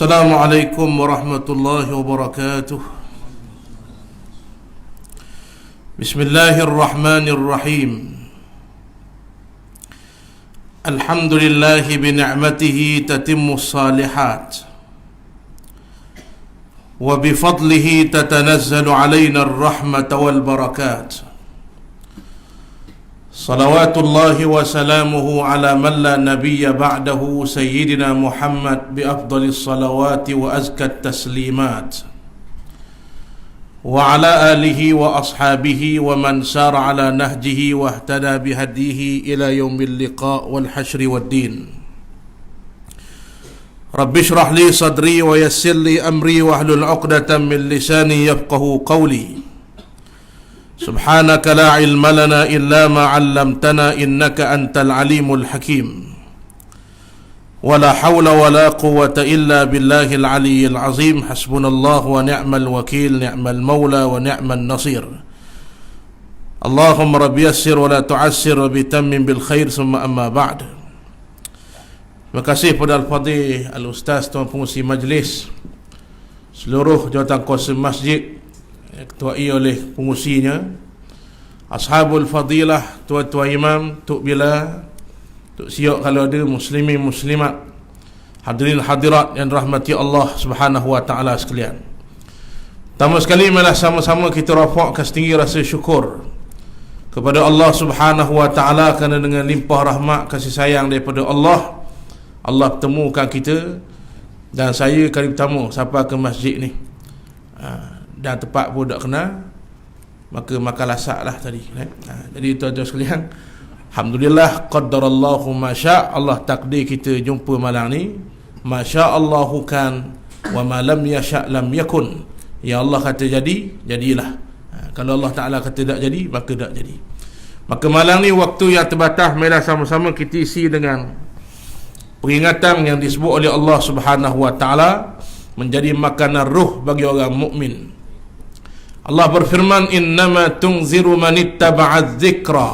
Assalamualaikum warahmatullahi wabarakatuh. Bismillahirrahmanirrahim. Alhamdulillahi bi ni'matihi tatimmus salihat wa bi fadlihi tatanazzalu alaina ar-rahmata wal barakat. Salawatullahi wa salamuhu ala man la nabiyya ba'dahu Sayyidina Muhammad bi afdalis salawati wa azkat taslimat wa ala alihi wa ashabihi wa man sara ala nahjihi wa ihtada bihadihi ila yaumil liqa' wal hashri wad din. Rabbi shrah li sadri wa yassir li amri wa hlul 'uqdatam min lisani yafqahu qawli. Subhanaka la ilma lana illa ma 'allamtana innaka antal alimul hakim. Wala hawla wala quwwata illa billahil aliyyil azim. Hasbunallahu wa ni'mal wakil, ni'mal maula wa ni'mal nasir. Allahumma rabbi yassir wa la tu'assir wa bitammim bil khair, summa amma ba'd. Terima kasih kepada Al-Fadhil, Al-Ustaz, Tuan Pengurusi Majlis, seluruh jawatan kuasa masjid ketuai oleh pengurusinya, ashabul fadilah, tuan-tuan imam, Tok Bila, Tok Siok kalau ada, muslimin muslimat, hadirin hadirat yang rahmati Allah Subhanahu wa taala sekalian. Pertama sekali marilah sama-sama kita rafakkan setinggi rasa syukur kepada Allah Subhanahu wa taala kerana dengan limpah rahmat kasih sayang daripada Allah, Allah pertemukan kita dan saya kali pertama sampai ke masjid ni. Dan tempat pun tak kenal, maka makan lasak lah tadi. Jadi tuan-tuan sekalian, alhamdulillah, qaddarallahu ma sya', Allah takdir kita jumpa malam ni. Masyaallahu kan wa ma lam yasha' lam yakun. Ya Allah kata jadi, jadilah. Kalau Allah Taala kata tak jadi, maka tak jadi. Maka malam ni waktu yang terbatas, marilah sama-sama kita isi dengan peringatan yang disebut oleh Allah Subhanahu wa taala menjadi makanan ruh bagi orang mukmin. Allah berfirman, innama tunziru man ittaba'a dzikra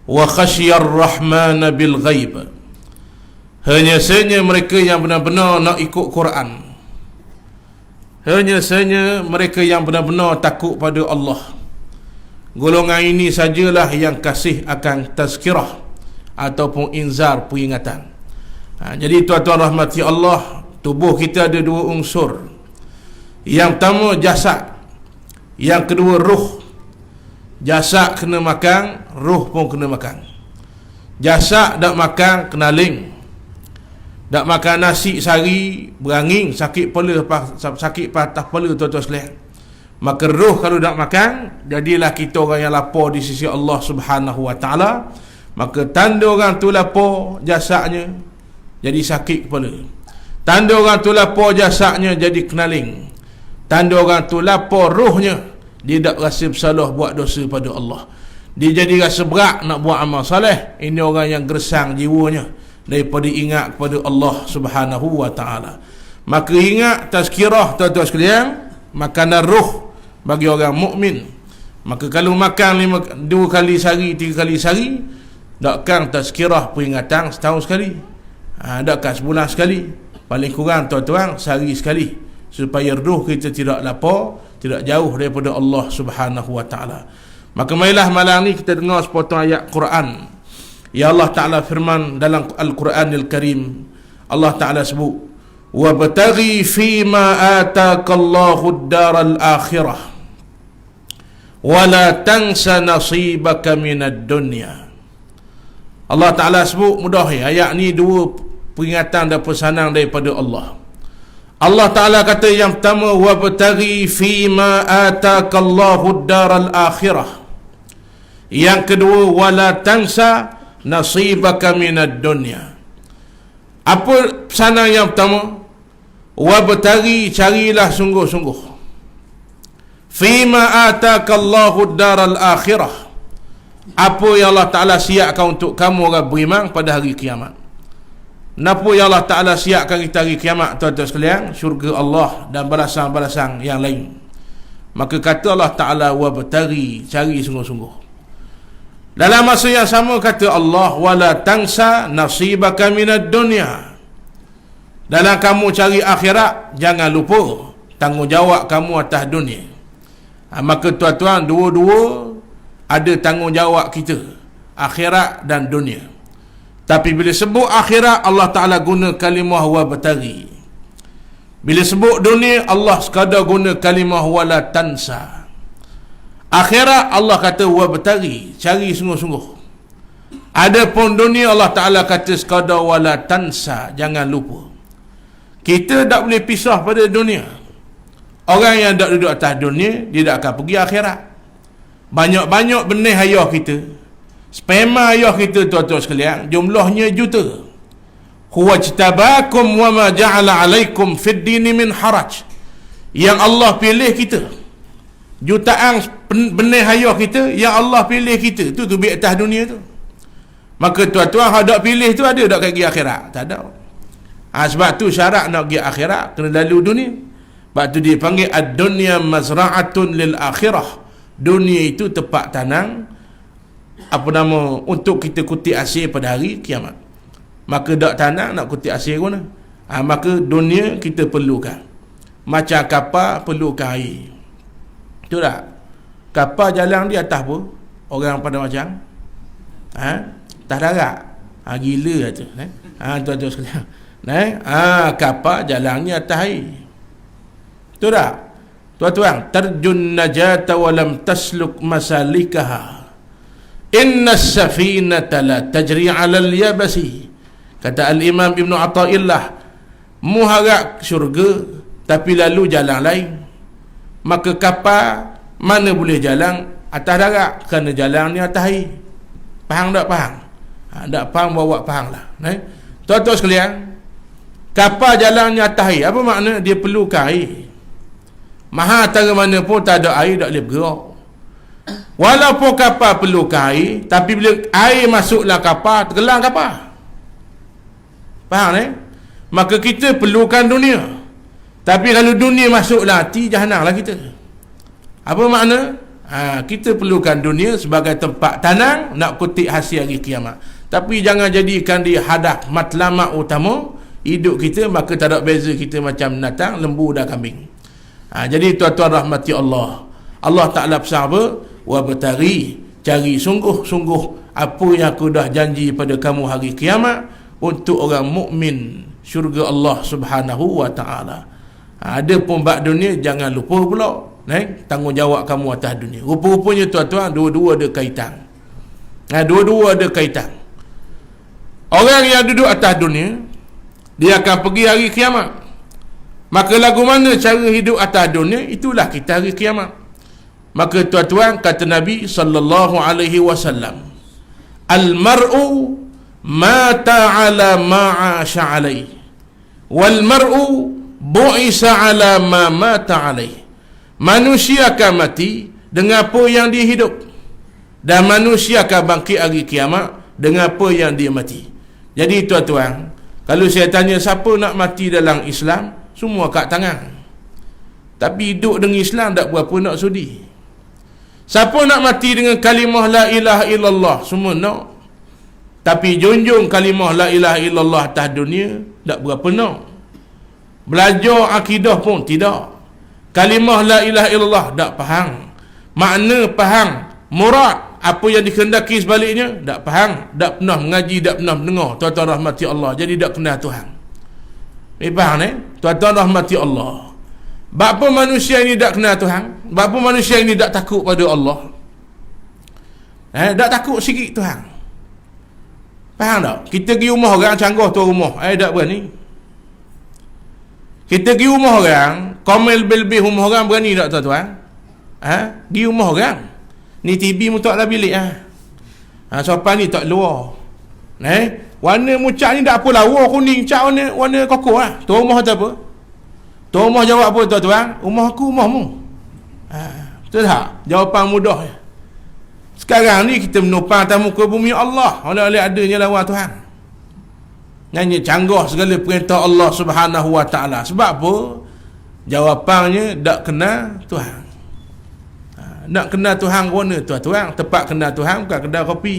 wa khasyiyar rahman bil ghaib. Hanya sahaja mereka yang benar-benar nak ikut Quran, hanya sahaja mereka yang benar-benar takut pada Allah, golongan ini sajalah yang kasih akan tazkirah ataupun inzar, peringatan. Jadi tuan-tuan rahmati Allah, tubuh kita ada dua unsur. Yang pertama jasad, yang kedua ruh. Jasad kena makan, ruh pun kena makan. Jasad tak makan, kena ling. Tak makan nasi sehari, berangin, sakit patah kepala tuan-tuan sekalian. Maka ruh kalau tak makan, jadilah kita orang yang lapar di sisi Allah Subhanahu wa taala. Maka tanda orang tu lapar jasadnya jadi sakit kepala. Tanda orang tu lapar jasadnya jadi kenaling. Tanda orang tu lapar rohnya, dia tak rasa bersalah buat dosa pada Allah. Dia jadi rasa berat nak buat amal soleh. Ini orang yang gersang jiwanya daripada ingat kepada Allah Subhanahu wa taala. Maka ingat tazkirah tuan-tuan sekalian, makanan roh bagi orang mukmin. Maka kalau makan 2 kali sehari, 3 kali sehari, takkan tazkirah peringatan setahun sekali. Takkan sebulan sekali. Paling kurang tuan-tuan sehari sekali, supaya roh kita tidak lapar, tidak jauh daripada Allah Subhanahu wa taala. Maka marilah malam ni kita dengar sepotong ayat Quran. Ya Allah Taala firman dalam Al-Quranil Karim, Allah Taala sebut, wabtaghi fima ataakallahu ad-daral akhirah wala tansa nasibaka minad dunya. Allah Taala sebut mudah ayat ni, dua peringatan dan pesanan daripada Allah. Allah Ta'ala kata yang pertama, wabtaghi fima ataakallahu ad-daral akhirah. Yang kedua, wala tansa nasibaka minad dunya. Apa pesanan yang pertama? Wabtaghi, carilah sungguh-sungguh. Fima ataakallahu ad-daral akhirah. Apa yang Allah Ta'ala siapkan untuk kamu orang beriman pada hari kiamat. Kenapa yang Allah Ta'ala siapkan kita hari kiamat tuan-tuan sekalian? Syurga Allah dan balasan-balasan yang lain. Maka kata Allah Ta'ala, wabtaghi, cari sungguh-sungguh. Dalam masa yang sama kata Allah, wala tansa nasibaka minad dunya. Dalam kamu cari akhirat, jangan lupa tanggungjawab kamu atas dunia. Maka tuan-tuan, dua-dua ada tanggungjawab kita, akhirat dan dunia. Tapi bila sebut akhirat, Allah Ta'ala guna kalimah wa batari. Bila sebut dunia, Allah sekadar guna kalimah wala tansa. Akhirat Allah kata wa batari, cari sungguh-sungguh. Adapun dunia, Allah Ta'ala kata sekadar wala tansa, jangan lupa. Kita tak boleh pisah pada dunia. Orang yang tak duduk atas dunia, dia tak akan pergi akhirat. Banyak-banyak benih ayah kita, sperma ayah kita, tuan-tuan sekalian, jumlahnya juta. Huwa jtabakum wa ma ja'ala alaikum fid dini min haraj. Yang Allah pilih kita, jutaan benih ayah kita, yang Allah pilih kita, tu biar atas dunia tu. Maka tuan-tuan, hendak pilih tu ada tak pergi akhirat? Tak ada. Sebab tu syarat nak pergi akhirat kena lalu dunia. Sebab tu dia panggil ad-dunya mazra'atun lil akhirah. Dunia itu tempat tanam, untuk kita kutip hasil pada hari kiamat. Maka dak tanam nak kutip hasil guna. Maka dunia kita perlukan. Macam kapal perlukan air. Betul tak? Kapal jalan di atas apa? Orang pada macam atas darat. Gila tu. Tuan-tuan sekalian. Kapal jalannya atas air. Betul tak? Tuan-tuan, tarjun najata walam tasluk masalikaha. Inna as-safinata la tajri 'ala al-yabasi. Kata al-Imam Ibn Athaillah, mu harap syurga tapi lalu jalan lain. Maka kapal mana boleh jalan atas darat, kerana jalan ni atas air. Faham tak faham? Tak faham, bawa faham lah. Tuan-tuan sekalian, kapal jalannya atas air, apa makna? Dia perlukan air. Maha tara mana pun tak ada air, tak boleh bergerak. Walaupun kapal perlukan air, tapi bila air masuklah kapal, tenggelam kapal. Faham Maka kita perlukan dunia. Tapi kalau dunia masuklah hati, jahanamlah kita. Apa makna? Kita perlukan dunia sebagai tempat tanam, nak kutip hasil hari kiamat. Tapi jangan jadikan dia hadaf matlamat utama hidup kita. Maka tak ada beza kita macam binatang, lembu dan kambing. Jadi tuan-tuan rahmati Allah, Allah Ta'ala pesan apa? Wa batari, cari sungguh-sungguh apa yang aku dah janji pada kamu hari kiamat untuk orang mukmin, syurga Allah Subhanahu wa Ta'ala. Ada pun bab dunia, jangan lupa pula tanggungjawab kamu atas dunia. Rupa-rupanya tuan-tuan, dua-dua ada kaitan. Dua-dua ada kaitan. Orang yang duduk atas dunia, dia akan pergi hari kiamat. Maka lagu mana cara hidup atas dunia, itulah kita hari kiamat. Maka tuan-tuan, kata Nabi sallallahu alaihi wasallam, al-mar'u mata ala ma'asha alaih, wal mar'u bu'isa ala ma mata alaih. Manusia akan mati dengan apa yang dia hidup, dan manusia akan bangkit hari kiamat dengan apa yang dia mati. Jadi tuan-tuan, kalau saya tanya siapa nak mati dalam Islam, semua kat tangan. Tapi hidup dengan Islam tak berapa nak sudi. Siapa nak mati dengan kalimah la ilaha illallah, semua nak. Tapi junjung kalimah la ilaha illallah atas dunia, tak berapa nak. Belajar akidah pun tidak. Kalimah la ilaha illallah tak faham. Makna faham, murad apa yang dikehendaki sebaliknya tak faham, tak pernah mengaji, tak pernah mendengar. Tuan-tuan rahmati Allah, jadi tak kenal Tuhan. Faham tuan-tuan rahmati Allah. Bapa manusia ini tak kenal Tuhan, bapa manusia ini tak takut pada Allah. Tak takut sikit Tuhan. Faham tak? Kita pergi rumah orang, canggah tu rumah, tak berani. Kita pergi rumah orang, komel lebih rumah orang, berani tak tuan-tuan? Di rumah orang, ni TV mu tak lah bilik sopan ni tak luar. Warna mucak ni tak apa, lawa kuning, cak warna koko tu rumah tu apa? Tu rumah jawab apa tuan-tuan? Rumah aku, rumahmu. Betul tak? Jawapan mudah. Sekarang ni kita menopang atas muka bumi Allah, oleh-oleh adanya lawan Tuhan. Nyanyi canggah segala perintah Allah Subhanahu wa Ta'ala. Sebab apa? Jawapannya tak kenal Tuhan. Nak kenal Tuhan mana tuan-tuan? Tempat kenal Tuhan bukan kedai kopi.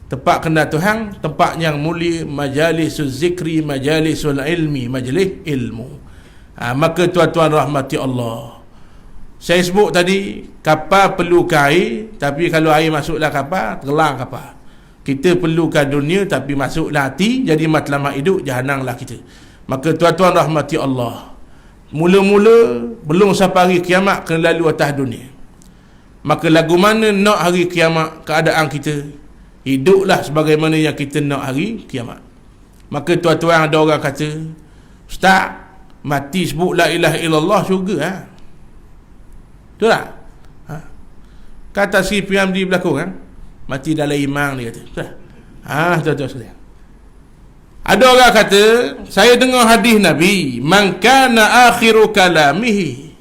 tempat kenal Tuhan, tempat yang mulia, majalisul zikri, majalisul ilmi, majlis ilmu. Maka tuan-tuan rahmati Allah, saya sebut tadi, kapal perlukan air, tapi kalau air masuklah kapal, tenggelam kapal. Kita perlukan dunia, tapi masuklah hati, jadi matlamat hidup, jahanamlah kita. Maka tuan-tuan rahmati Allah, mula-mula belum sampai hari kiamat kena lalu atas dunia. Maka lagu mana nak hari kiamat keadaan kita, hiduplah sebagaimana yang kita nak hari kiamat. Maka tuan-tuan, ada orang kata, Ustaz, mati sebut la ilaha illallah syurga, betul tak? Kata si PMD berlaku kan, mati dalam iman, dia kata, betul? Tuan-tuan sekalian, ada orang kata, saya dengar hadis Nabi, man kana akhiru kalamihi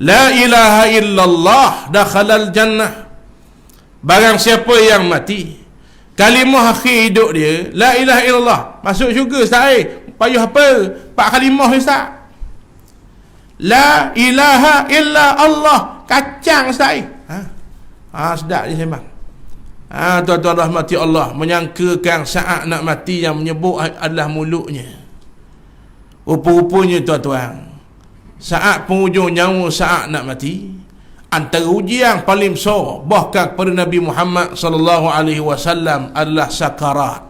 la ilaha illallah dakhalal jannah. Barang siapa yang mati, kalimah akhir hidup dia la ilaha illallah, masuk syurga. Ustaz, payah apa? 4 kalimah Ustaz. La ilaha illa Allah, kacang Ustaz. Sedap je sembang. Tuan-tuan rahmati Allah, menyangkakan saat nak mati yang menyebut adalah mulutnya. Rupa-rupanya tuan-tuan, saat penghujung nyawa, saat nak mati, antara ujian paling besar bahkan kepada Nabi Muhammad sallallahu alaihi wasallam adalah sakarat.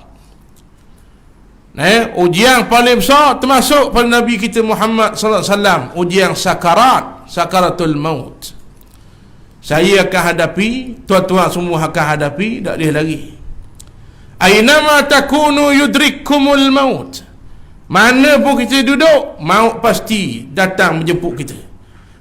Ujian paling besar termasuk pada Nabi kita Muhammad sallallahu alaihi wasallam, ujian sakarat, sakaratul maut. Saya akan hadapi, tuan-tuan semua akan hadapi, tak boleh lagi. Ainama takunu yudrikkumul maut. Mana pun kita duduk, maut pasti datang menjemput kita.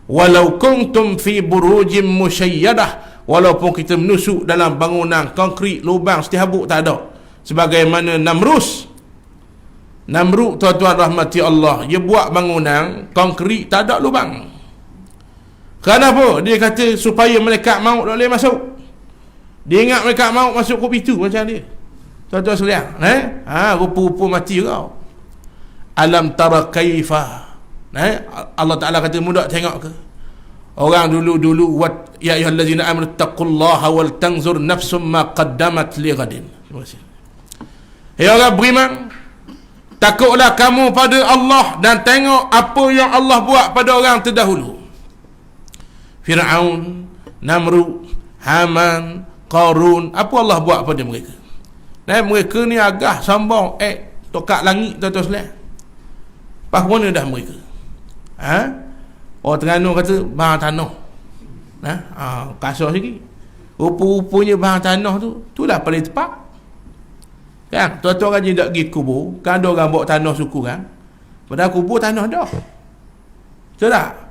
Walau kuntum fi burujim musyayyadah, walaupun kita menusuk dalam bangunan konkrit, lubang setihabuk tak ada. Sebagaimana Namrud, tuan-tuan rahmati Allah, dia buat bangunan konkrit tak ada lubang. Kenapa? Dia kata supaya malaikat maut tak boleh masuk. Dia ingat malaikat maut masuk ke pintu macam dia. Tuan-tuan sekalian, rupa-rupa mati kau. Alam tara kaifa, Allah Ta'ala kata, mudah tengok ke orang dulu-dulu, ya ayyuhallazina amanu taqullaha wal tanzur nafsum ma qaddamat lighadin. Terima kasih. Hai orang beriman, takutlah kamu pada Allah dan tengok apa yang Allah buat pada orang terdahulu. Fir'aun, Namrud, Haman, Qarun, apa Allah buat pada mereka? Mereka ni agak sombong, tokak langit, tuan-tuan sekalian. Pas mana dah mereka? Orang Terengganu kata bahan tanah. Kasar sikit. Rupa-rupanya bahan tanah tu, itulah paling tepat. Kan, tuan-tuan rajin tak pergi kubur, kan ada orang bawa tanah suku kan. Padahal kubur tanah dah. Betul tak?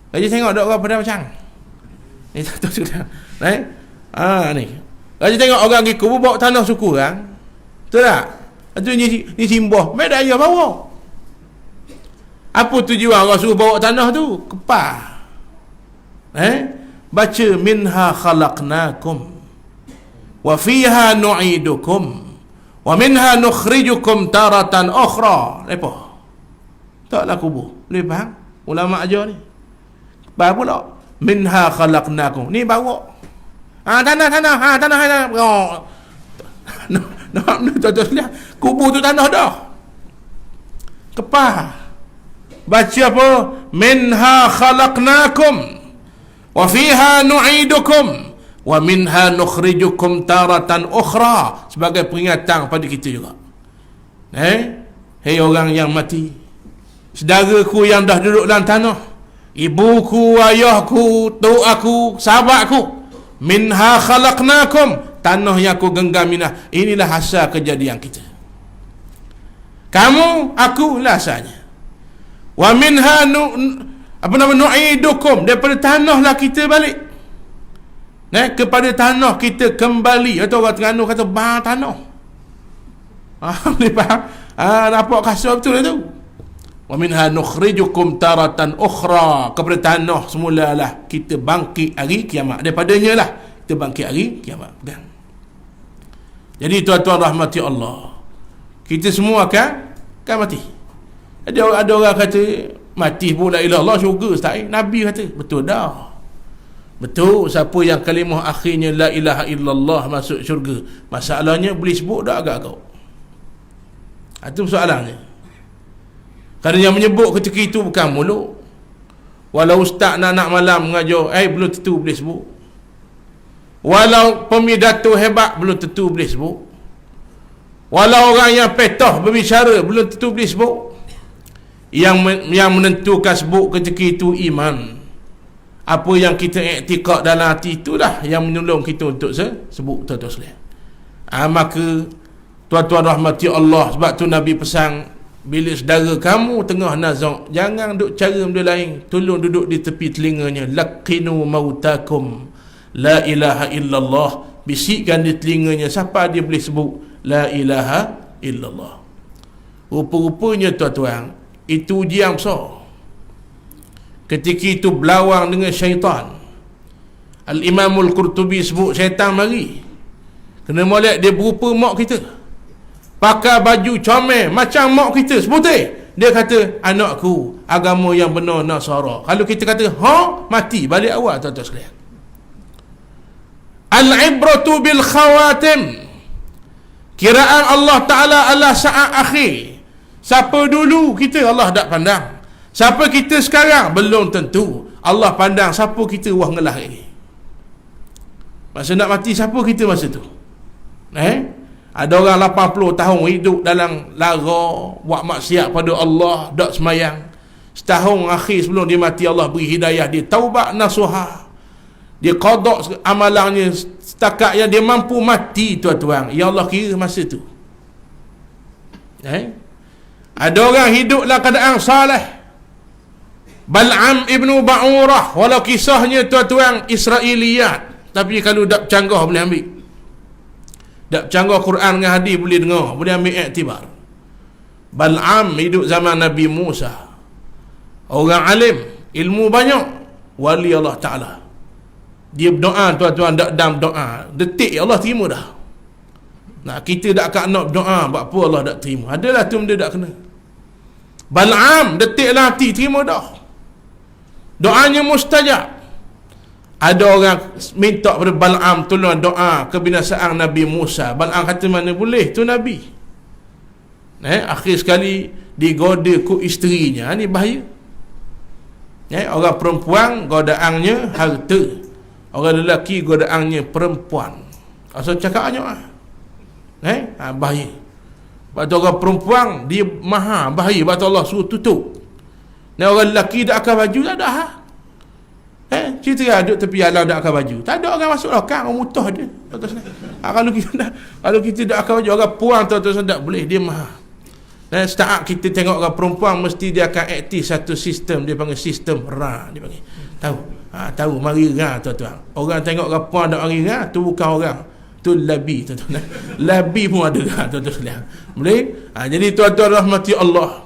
Rajin tengok ada orang pada macam ni, tuan-tuan sudah. Ni. Rajin tengok orang pergi kubur bawa tanah suku kan. Betul tak? Itu ni simbah, beda ayah bawa. Apa tujuan orang suruh bawa tanah tu? Kepah. Baca minha khalaqnakum wa fiha nu'idukum wa minha nukhrijukum taratan ukhra. Apa? Taklah kubur. Boleh faham? Ulama ajar ni. Kepah pula. Minha khalaqnakum. Ni bawa. Tanah. Tuan-tuan, kubur tu tanah dah. Kepah. Baca apa? Minha khalaqnakum wa fiha nu'idukum wa minha nukhrijukum taratan ukhra, sebagai peringatan pada kita juga. Hei orang yang mati, saudaraku yang dah duduk dalam tanah, ibuku, ayahku, tok aku, sahabatku, minha khalaqnakum, tanah yang aku genggam inilah asal kejadian kita. Kamu, aku lah asalnya. Wa minha nu'idukum, daripada tanahlah kita balik. Kepada tanah kita kembali. Atau orang Terengganu kata bah tanah. Boleh faham? Nampak kasar betul itu. Wa minha nukhrijukum taratan ukhra, kepada tanah semulalah kita bangkit hari kiamat. Daripadanya lah kita bangkit hari kiamat. Jadi tuan-tuan rahmati Allah, kita semua akan mati. Ada orang kata mati pun la ilaha illallah syurga Ustaz. Nabi kata betul dah. Betul, siapa yang kalimah akhirnya la ilaha illallah masuk syurga. Masalahnya boleh sebut tak agak kau? Itu soalannya. Kerana yang menyebut ketika itu bukan mulut. Walau ustaz nak malam mengajar, belum tentu boleh sebut. Walau pemidato hebat, belum tentu boleh sebut. Walau orang yang petah berbicara, belum tentu boleh sebut. Yang menentukan sebut ketika itu iman. Apa yang kita iktikad dalam hati itulah yang menolong kita untuk sebut tuan-tuan sekalian. Maka tuan-tuan rahmati Allah, sebab tu Nabi pesan, bila saudara kamu tengah nazak, jangan duduk cara benda lain, tolong duduk di tepi telinganya, laqinu mautakum la ilaha illallah, bisikkan di telinganya siapa dia boleh sebut la ilaha illallah. Rupa-rupanya tuan-tuan, itu ujian besar. Ketika itu berlawang dengan syaitan. Al-Imamul Qurtubi sebut syaitan mari, kena molek dia berupa mak kita, pakai baju comel macam mak kita seputih. Dia kata, anakku agama yang benar Nasara. Kalau kita kata mati balik awal tuan-tuan sekalian. Al-ibratu bil khawatim. Kiraan Allah Ta'ala adalah saat akhir. Siapa dulu kita Allah tak pandang. Siapa kita sekarang belum tentu. Allah pandang siapa kita wah ngelah ini. Masa nak mati siapa kita masa tu? Ada orang 80 tahun hidup dalam lara, buat maksiat pada Allah, tak semayang. Setahun akhir sebelum dia mati, Allah beri hidayah dia, taubat nasuha. Dia qada amalannya setakat yang dia mampu mati tuan-tuan. Ya Allah kira masa tu. Ada orang hidup dalam keadaan saleh. Bal'am ibnu Ba'urah, walau kisahnya tuan-tuan Israiliyat, tapi kalau tak canggah boleh ambil. Tak canggah Quran dengan hadis boleh dengar, boleh ambil iktibar. Bal'am hidup zaman Nabi Musa, orang alim, ilmu banyak, wali Allah Ta'ala. Dia berdoa tuan-tuan, tak dam doa, detik Allah terima dah. Nah, kita tak akan nak berdoa, buat apa Allah tak terima? Adalah tu benda tak kena. Bal'am detik lah hati terima dah, doanya mustajab. Ada orang minta pada Bal'am tolong doa kebinasaan Nabi Musa. Bal'am kata mana boleh, tu Nabi. Akhir sekali digoda ku isterinya. Ni bahaya. Orang perempuan godaannya harta, orang lelaki godaannya perempuan. Asal cakapnya bahaya. Sebab tu orang perempuan dia maha bahaya, sebab tu Allah suruh tutup. Orang lelaki tak akan baju tak ada. Cerita duduk tepi alam tak akan baju, tak ada orang masuk lokang, orang mutah dia. Kalau kita tak akan baju, orang puang tuan-tuan tak boleh, dia maha. Dan setiap kita tengok orang perempuan, mesti dia akan aktif satu sistem, dia panggil sistem Ra, dia panggil. Tahu mari Ra tuan-tuan. Orang tengok orang puang tak mari Ra, tu bukan orang, tu labi tuan-tuan. Labi pun ada Ra tuan-tuan sekalian. Boleh? Jadi tuan-tuan rahmati Allah,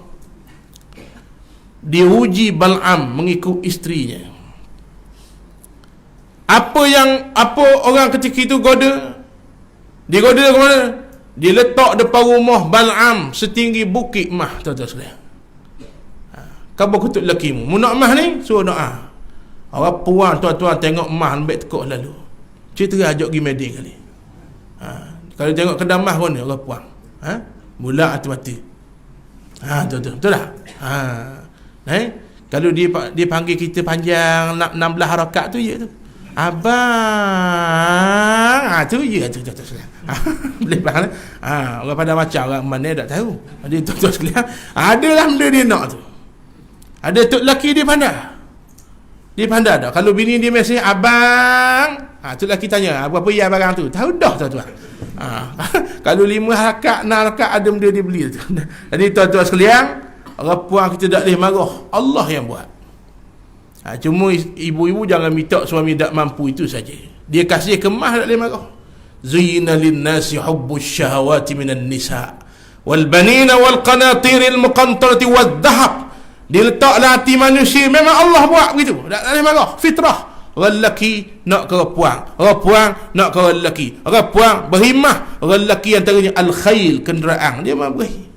diuji Bal'am mengikut isterinya. Apa orang ketika itu goda? Dia goda ke mana? Dia letak depan rumah Bal'am setinggi bukit mah tuan-tuan sekalian. Kau kutut lakimu, mu nak mah ni, suruh doa. Orang puan tuan-tuan tengok mah lembek tekuk lalu. Cerita ajak pergi Madin kali. Kalau tengok kedai mah pun orang puan. Mula hati-hati. Tuan-tuan, betul tak? Kalau dia panggil kita panjang 16 harakat tu je tu. Abang, tu je tu boleh faham. Orang pada macam orang mana tak tahu. Ada tuan-tuan sekalian, adalah benda dia nak tu. Ada tu lelaki dia pandai. Dia pandai tak? Kalau bini dia mesej abang, tu lelaki tanya, berapa ya barang tu? Tahu dah tuan-tuan. Kalau 5 harakat, 6 harakat ada benda dia beli tu. Jadi tuan-tuan sekalian, orang puan kita tak boleh marah, Allah yang buat. Cuma ibu-ibu jangan minta suami tak mampu, itu saja. Dia kasih kemas tak boleh marah. Zuyina linnasi hubbus syahawati minan nisa wal banina wal qanatiril muqantarati wad dhahab. Dia letaklah hati manusia, memang Allah buat begitu, tak boleh marah, fitrah. Orang lelaki nak ke orang puan nak ke orang lelaki, orang puan berhimah, orang lelaki antaranya al-khail, kenderaan, dia mahu beri.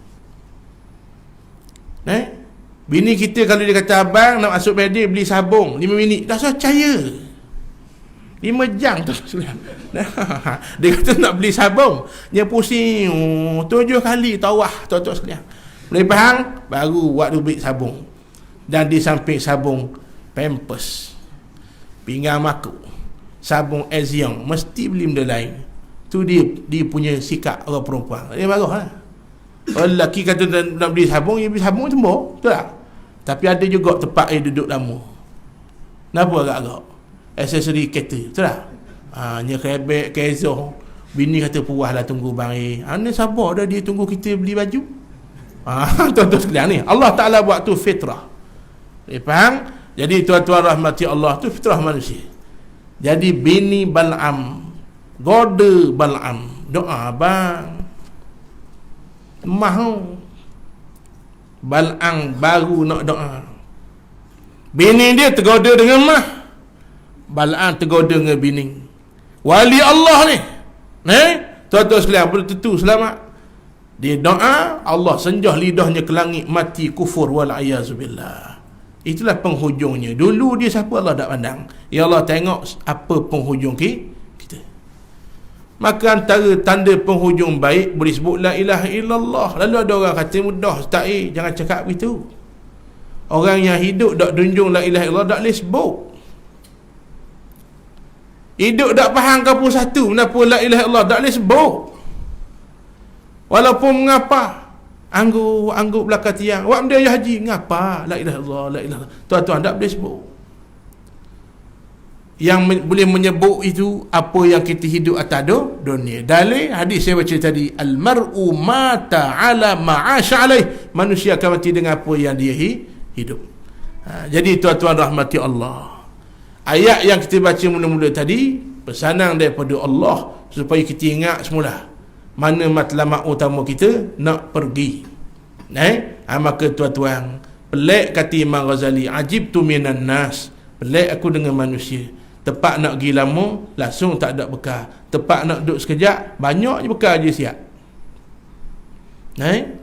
Bini kita kalau dia kata abang nak masuk Madin beli sabung 5 minit, dah percaya. 5 jam tu sekalian. Dia kata nak beli sabun, dia pusing 7 kali tawah tuan-tuan sekalian. Boleh faham? Baru waktu beli sabun. Dan di samping sabun Pampers, pinggang makuk, sabun Ezion, mesti beli benda lain. Tu dia punya sikap orang perempuan. Dia bagus lah. Orang lelaki kata nak beli sabun, dia beli sabun semua, betul tak? Tapi ada juga tempat dia duduk lama. Kenapa agak-agak? Aksesori kereta, betul tak? Nya kerebek, kezo. Bini kata puas lah tunggu bang ni sabar dah dia tunggu kita beli baju. Tuan-tuan sekalian ni, Allah Ta'ala buat tu fitrah. Faham? Jadi tuan-tuan rahmati Allah, tu fitrah manusia. Jadi bini Bal'am goda Bal'am, doa bang mahu Bal'am baru nak doa. Bini dia tergoda dengan mah, Bal'am tergoda dengan bini. Wali Allah ni, tuan-tuan sekalian, belum tentu selamat. Dia doa, Allah senjah lidahnya ke langit, mati kufur wal-ayazubillah. Itulah penghujungnya. Dulu dia siapa Allah tak pandang. Ya Allah tengok apa penghujung kita. Maka antara tanda penghujung baik boleh sebut la ilaha illallah. Lalu ada orang kata mudah tak, jangan cakap begitu. Orang yang hidup tak dunjung la ilaha illallah tak boleh sebut. Hidup tak faham ke pun satu kenapa la ilaha illallah tak boleh sebut. Walaupun mengapa Anggur belakang tiang, awak benda ya haji, ngapa la ilaha illallah, la ilaha illallah. Tuan-tuan tak boleh sebut. Yang boleh menyebut itu apa yang kita hidup atas dunia. Dalil hadis saya baca tadi, al-mar'u mata ala ma'asha alaih, manusia akan mati dengan apa yang dia hidup. Jadi tuan-tuan rahmati Allah, ayat yang kita baca mula-mula tadi pesanan daripada Allah supaya kita ingat semula mana matlamat utama kita nak pergi. Maka tuan-tuan, pelik kata Imam Ghazali, ajibtu minan nas, pelik aku dengan manusia. Tepat nak pergi lama, langsung tak ada bekal. Tepat nak duduk sekejap, banyak je bekal je siap.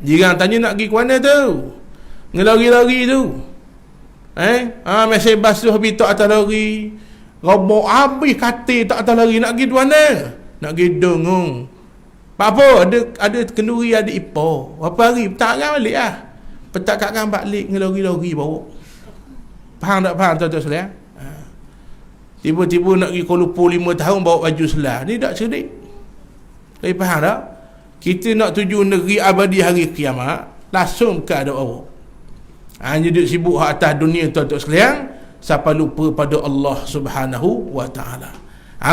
Jiran tanya nak pergi ke mana tu, ngelari-lari tu. Mesej basuh habis tak atas lari, robok habis katil tak atas lari. Nak pergi di mana? Nak pergi dengung. Apa? Ada kenduri, ada ipoh. Berapa hari? Petak kan balik lah. Petak kan balik, ngelari-lari bawa. Faham tak faham tuan-tuan sekalian? Tiba-tiba nak pergi Kuala Lumpur 5 tahun bawa baju selah. Ni tak cerdik. Tapi faham tak? Kita nak tuju negeri abadi hari kiamat, langsung ke ada bawa. Hanya duduk sibuk atas dunia tuan-tuan sekalian, sampai lupa pada Allah Subhanahu wa ta'ala.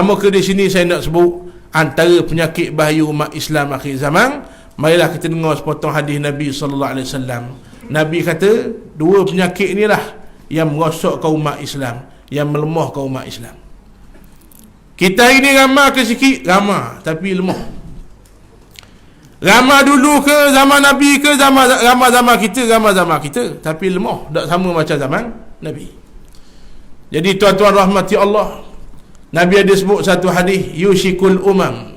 Maka di sini saya nak sebut antara penyakit bahaya umat Islam akhir zaman. Marilah kita dengar sepotong hadis Nabi sallallahu alaihi wasallam. Nabi kata, dua penyakit inilah yang merosakkan umat Islam, yang melemahkan umat Islam. Kita ini ramah ke sikit? Ramah, tapi lemah. Ramah dulu ke zaman Nabi ke zaman kita, tapi lemah, tak sama macam zaman Nabi. Jadi tuan-tuan rahmati Allah, Nabi ada sebut satu hadis, yushikul umam,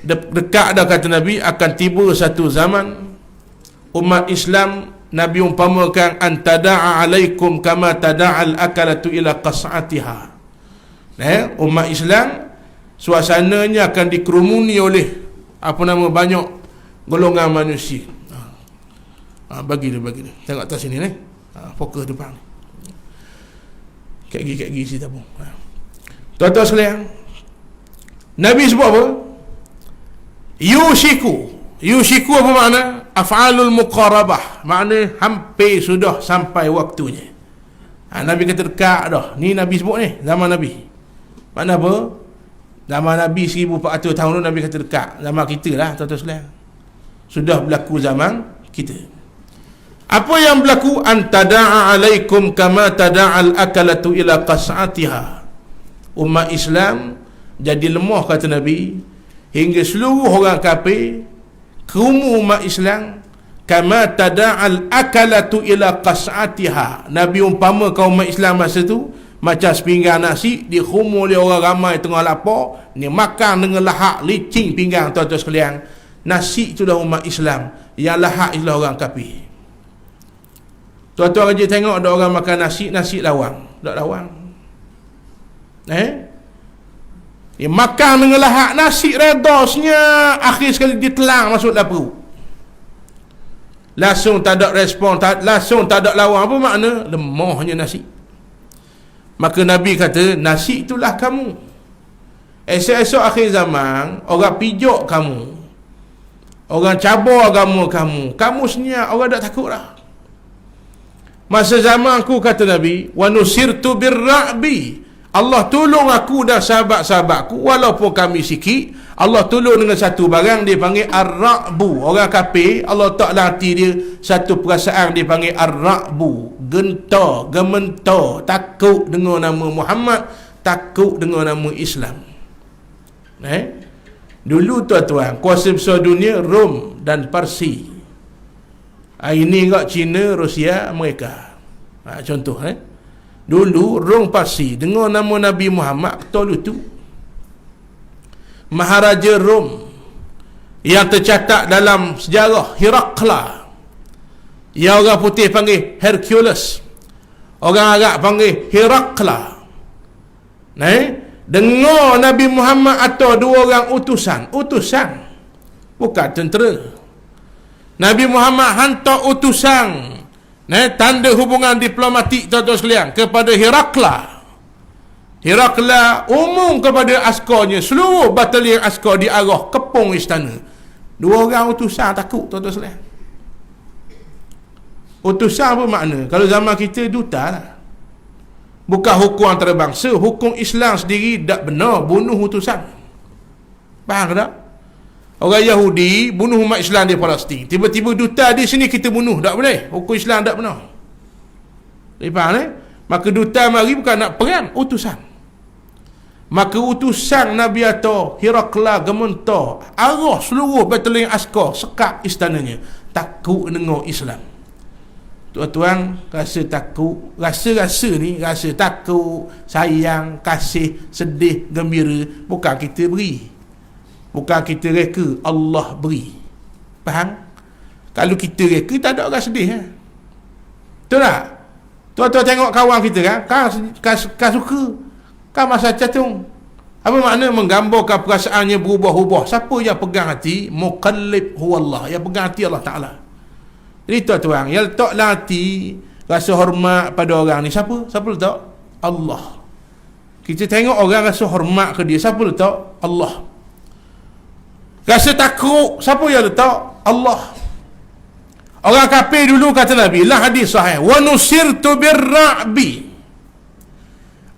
dekat dah kata Nabi akan tiba satu zaman umat Islam, Nabi umpamakan antada'a alaikum kama tada'al akalatu ila qas'atiha. Umat Islam suasananya akan dikerumuni oleh banyak golongan manusia. Bagi dia tengok atas sini ni, fokus depan ni, kat gigi sini tabung. Tuan-tuan sekalian, Nabi sebut apa? Yushiku apa makna? Af'alul muqarabah, makna hampir sudah sampai waktunya. Nabi kata dekat dah. Ni Nabi sebut ni, zaman Nabi. Makna apa? Zaman Nabi 1400 tahun tu Nabi kata dekat. Zaman kita lah tuan-tuan sekalian, sudah berlaku zaman kita. Apa yang berlaku? Antada'a alaikum kama tada'al akalatu ila qas'atiha. Umat Islam jadi lemah kata Nabi, hingga seluruh orang kafir kerumu umat Islam kama tada'al akalatu ila qas'atiha. Nabi umpama kaum umat Islam masa tu macam sepinggan nasi dikhumu oleh orang ramai tengah lapar, ni makan dengan lahak licin pinggang. Tuan-tuan sekalian, nasi itulah umat Islam, yang lahak itulah orang kafir. Tuan-tuan aja tengok ada orang makan nasi lawang, tak lawang. Dia makan dengan lahap nasi redosnya, akhir sekali ditelang masuk dalam perut. Langsung tak ada respon, langsung tak ada lawan. Apa makna? Lemahnya nasi. Maka Nabi kata, nasi itulah kamu. Esok-esok akhir zaman, orang pijak kamu, orang cabar agama kamu senyap, orang tak takut dah. Masa zaman aku, kata Nabi, wa nusirtu birra'bi, Allah tolong aku dan sahabat-sahabatku walaupun kami sikit. Allah tolong dengan satu barang, dia panggil ar-ra'bu. Orang kafir, Allah tak latih dia satu perasaan, dia panggil ar-ra'bu. Gentar, gementar, takut dengan nama Muhammad, takut dengan nama Islam. Dulu tuan-tuan, kuasa besar dunia Rom dan Parsi. Ini kat China, Rusia, Amerika. Contoh dulu Rom Parsi dengan nama Nabi Muhammad, betul itu Maharaja Rom yang tercatat dalam sejarah, Herakla, yang orang putih panggil Hercules, orang Arab panggil Herakla. Dengar Nabi Muhammad atau dua orang utusan bukan tentera. Nabi Muhammad hantar utusan, tanda hubungan diplomatik tuan-tuan sekalian, kepada Herakla. Herakla umum kepada askarnya, seluruh batalion askar diarah kepung istana. Dua orang utusan takut tuan-tuan sekalian. Utusan apa makna? Kalau zaman kita, duta lah. Bukan hukum antarabangsa, hukum Islam sendiri tak benar bunuh utusan. Faham tak? Orang Yahudi bunuh umat Islam di Palestin, tiba-tiba duta di sini kita bunuh, tak boleh. Hukum Islam tak benar. Faham Maka duta mari bukan nak perang, utusan. Maka utusan Nabi atau Herakla gementar, arah seluruh batalion askar sekat istananya, takut dengan Islam. Tuan-tuan, rasa takut, rasa ni, rasa takut, sayang, kasih, sedih, gembira, bukan kita beri, bukan kita reka, Allah beri. Faham? Kalau kita reka, tak ada orang sedih. Betul tak? Tuan-tuan tengok kawan kita kan suka, kan masa catung. Apa makna? Menggambarkan perasaannya berubah-ubah. Siapa yang pegang hati? Muqallib huwallah, yang pegang hati Allah Ta'ala. Jadi tuan-tuan, yang letaklah hati rasa hormat pada orang ni, siapa? Siapa letak? Allah. Kita tengok orang rasa hormat ke dia, siapa letak? Allah. Rasa takut, siapa yang letak? Allah. Orang kafir dulu kata Nabi, lah hadis sahih, wa nusirtu birra'bi,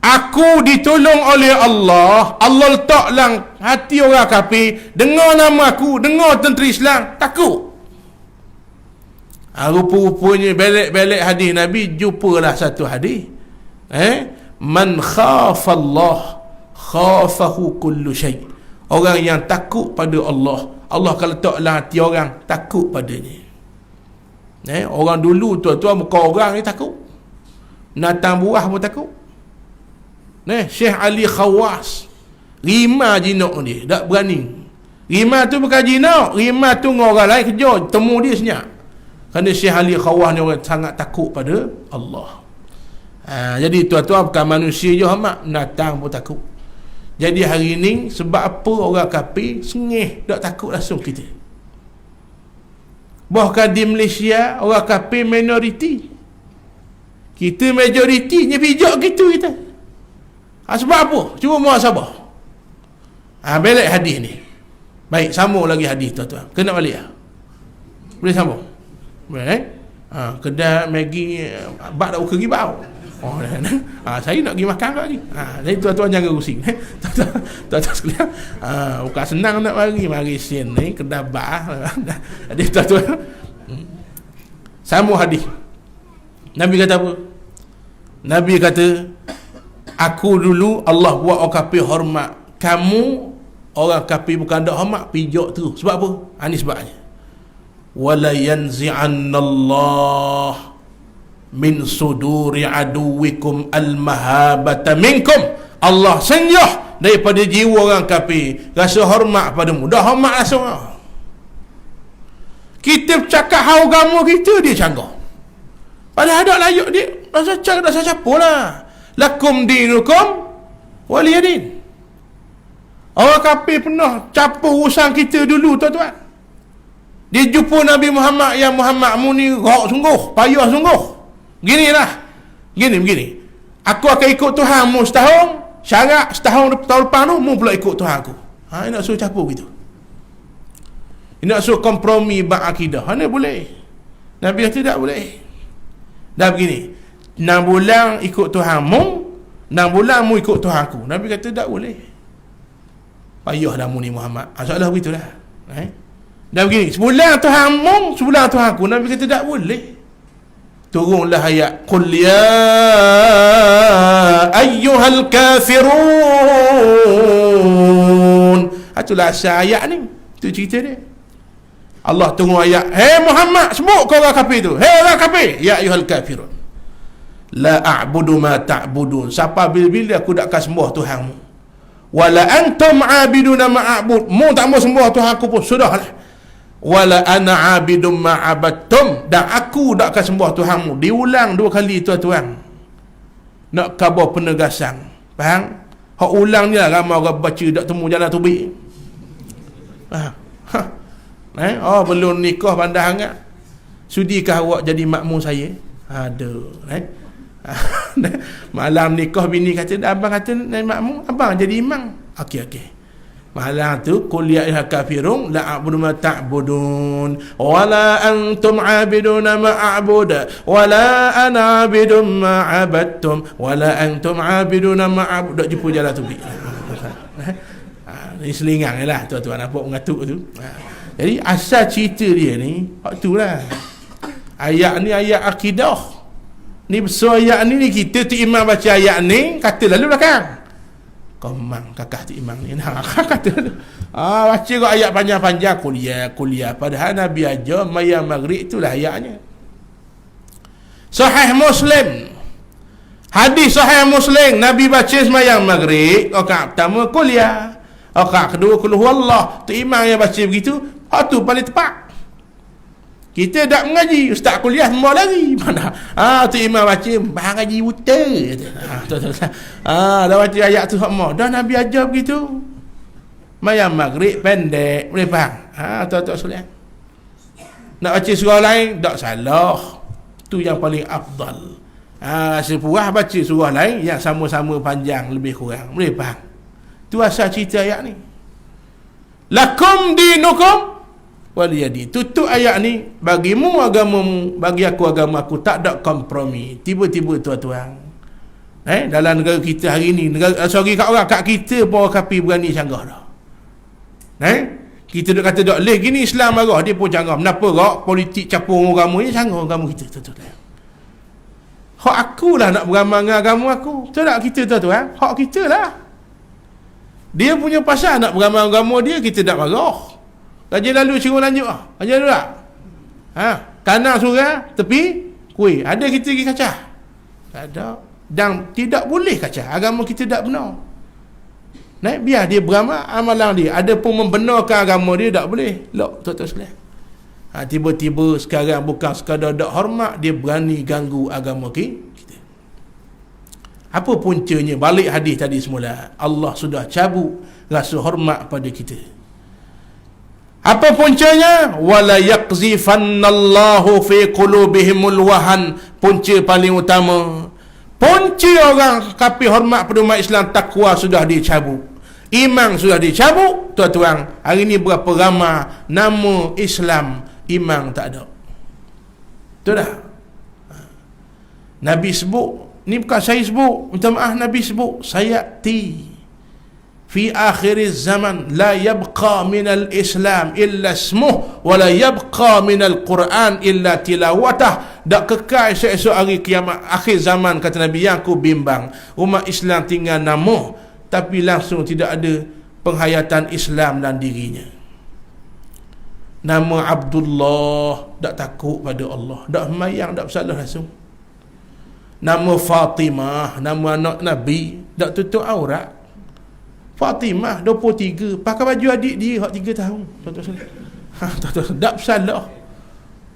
aku ditolong oleh Allah. Allah letaklah hati orang kafir, dengar nama aku, dengar tentera Islam, takut. Rupa-rupanya belik-belik hadis Nabi, jumpalah satu hadis, man khafallah khafahu kullu syai. Orang yang takut pada Allah, Allah akan letaklah hati orang takut padanya. Orang dulu tuan-tuan, muka orang ni takut, binatang buah pun takut. Syekh Ali Khawas, rima jinak dia, tak berani. Rima tu bukan jinak, rima tu dengan orang lain kejar, temu dia senyap. Kerana Syekh Ali Khawas ni orang sangat takut pada Allah. Jadi tuan-tuan, bukan manusia je hormat, binatang pun takut. Jadi hari ni sebab apa orang kafir sengih, tak takut langsung kita. Bahkan di Malaysia orang kafir minoriti, kita majoriti, pijak gitu kita. Sebab apa? Cuba muhasabah. Belik hadis ni. Baik, sambung lagi hadis tuan-tuan. Kena balik boleh sambung? Boleh kedai Maggi bak dak ukur ribau. Saya nak pergi makan lagi. Jadi tuan-tuan jangan rusing. Tuan-tuan sekalian, bukan senang nak mari sin ni kedai bak. Jadi tuan-tuan, sambung hadis. Nabi kata apa? Nabi kata, aku dulu Allah buat orang kafir hormat, kamu orang kafir bukan tak hormat, pijak terus. Sebab apa? Ini sebabnya, wala yanzi'annallah min suduri aduwikum al-mahabata minkum. Allah senyah daripada jiwa orang kafir rasa hormat padamu. Dah hormat langsung. Kita bercakap hal agama kita, dia canggah. Padahal ada layak dia, rasa siapa lah. Lakum dinukum waliyadin. Orang kafir pernah campur urusan kita dulu, tuan-tuan. Dia jumpa Nabi Muhammad, "Ya Muhammad, mu ni rok sungguh, payah sungguh. Begini. Aku akan ikut Tuhan mu setahun, syarat setahun tahun depan tu mu pula ikut Tuhan aku." Ini nak suruh campur gitu. Ini nak suruh kompromi bab akidah. Ini boleh. Nabi kata tak boleh. Dah begini, 6 bulan ikut Tuhan mu, 6 bulan mu ikut Tuhan aku. Nabi kata tak boleh. Payah dah mu ni Muhammad. Soalah begitulah. Dah begini, sebulan Tuhan mu, sebulan Tuhan aku. Nabi kata tak boleh. Turunlah ayat, "Qul ya ayyuhal kafirun." Itulah asal ayat ni. Itu cerita dia. Allah turun ayat, "Hei Muhammad, sebut kau orang kafir tu. Hei orang kafir, ya ayyuhal kafirun. La a'budu ma ta'budun." Siapa bila-bila aku tak akan sembah Tuhanmu. Wala antum 'abiduna ma a'bud. Mu tak mau sembah Tuhan aku pun sudahlah. Wala ana 'abidum ma 'abadtum. Dan aku tak akan sembah Tuhanmu. Diulang 2 kali, tuan-tuan. Nak khabar penegasan. Faham? Hak ulang ni lah ramai orang baca tak temu jalan tubik. Oh, belum nikah pandai hangat. Sudikah awak jadi makmum saya? Aduh, malam nikah bini kata, abang kata naik makmum, abang jadi imam. Okey. Malam tu, "Qul ya ayyuhal kafirun la a'budu ma ta'budun wala antum 'abiduna ma a'budu wala ana 'abidum ma 'abadtum wala antum 'abiduna ma a'budu." Tak jumpa jalan tu. Ini selingang lah, tuan-tuan, nampak mengatuk tu. Jadi asal cerita dia ni waktu lah. Ayat ni ayat akidah. Ni besar ayat ni kita tu imam baca ayat ni, kata lalu belakang. Kau memang kakak tu imam ni. Kata lalu. Baca kau ayat panjang-panjang, kuliah. Padahal Nabi ajar mayam maghrib, itulah ayatnya. Sahih Muslim. Hadis Sahih Muslim, Nabi baca semayang maghrib, rakaat pertama kuliah. Rakaat kedua qul huwallah. Tu imam yang baca begitu. Tu paling tepat. Kita tak mengaji, ustaz kuliah semua lagi. Mana? Tu imam baca, "Bang ngaji buta." Dah baca ayat tu semua. Dah Nabi ajar begitu. Mayam maghrib pendek, boleh faham? Tuan-tuan sekalian. Nak baca surah lain tak salah. Tu yang paling afdal. Sepuah baca surah lain yang sama-sama panjang lebih kurang. Boleh faham? Tu asal cerita ayat ni. Lakum dinukum waliyadi. Tutup ayat ni, bagimu agamamu, bagi aku agama aku, tak ada kompromi. Tiba-tiba, tuan-tuan, dalam negara kita hari ni, kat kita pun orang kafir berani canggah dah. Kita duk kata tak boleh gini, Islam marah, dia pun canggah. Kenapa kak politik campur agama ni, canggah agama kita, tuan-tuan. Hak akulah nak beramal dengan agama aku. Betul tak kita, tuan-tuan? Hak kita lah. Dia punya pasal nak beramal agama dia, kita tak marah. Kajian lalu suruh lanjut kajian dulu tak? Kanan surah, tepi kuih. Ada kita pergi kacah? Tak ada. Dan tidak boleh kacah. Agama kita tak benar. Biar dia beramal amalan dia. Ada pun membenarkan agama dia, tak boleh. Tuan-tuan sekalian. Tiba-tiba sekarang bukan sekadar tak hormat, dia berani ganggu agama kita. Apa puncanya? Balik hadis tadi semula. Allah sudah cabut rasa hormat pada kita. Apa puncanya? Wala yaqzifannallahu fi qulubihimul wahan. Punca paling utama, punca orang kafir hormat pada umat Islam, takwa sudah dicabut, iman sudah dicabut. Tuan-tuan, hari ni berapa ramai nama Islam, iman tak ada. Betul tak? Nabi sebut, ni bukan saya sebut, minta maaf, Nabi sebut, sayati fi akhir zaman la yabqa minal Islam illa ismuh wa la yabqa minal Quran illa tilawatah. Tak kekal esok hari kiamat akhir zaman, kata Nabi, yang aku bimbang umat Islam tinggal nama tapi langsung tidak ada penghayatan Islam dalam dirinya. Nama Abdullah, tak takut pada Allah, tak semayang, tak bersalah langsung. Nama Fatimah, nama anak Nabi, tak tutup aurat. Fatimah 23, pakai baju adik dia hak 3 tahun. Tuan-tuan, tak bersalah.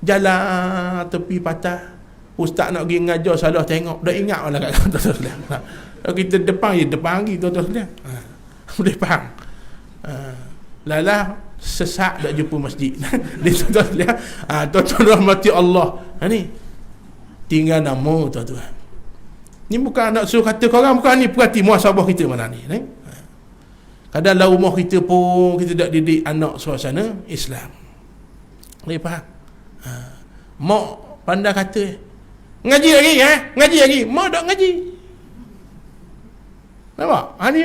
Jalan tepi patah, ustaz nak pergi ngajar salah tengok, dah ingat lah kat tuan-tuan. Kalau kita depan lagi tuan-tuan sekalian. Boleh faham? Lala sesak tak jumpa masjid. Dia tuan-tuan lihat, tuan-tuan rahmati Allah. Ni tinggal nama tuan-tuan. Ni bukan nak suruh kata korang, bukan ni perhati muhasabah kita mana ni. Kadang dalam rumah kita pun kita tak didik anak suasana Islam. Boleh faham? Mak pandai kata ngaji lagi, ngaji lagi. Mak tak ngaji. Nampak? Ni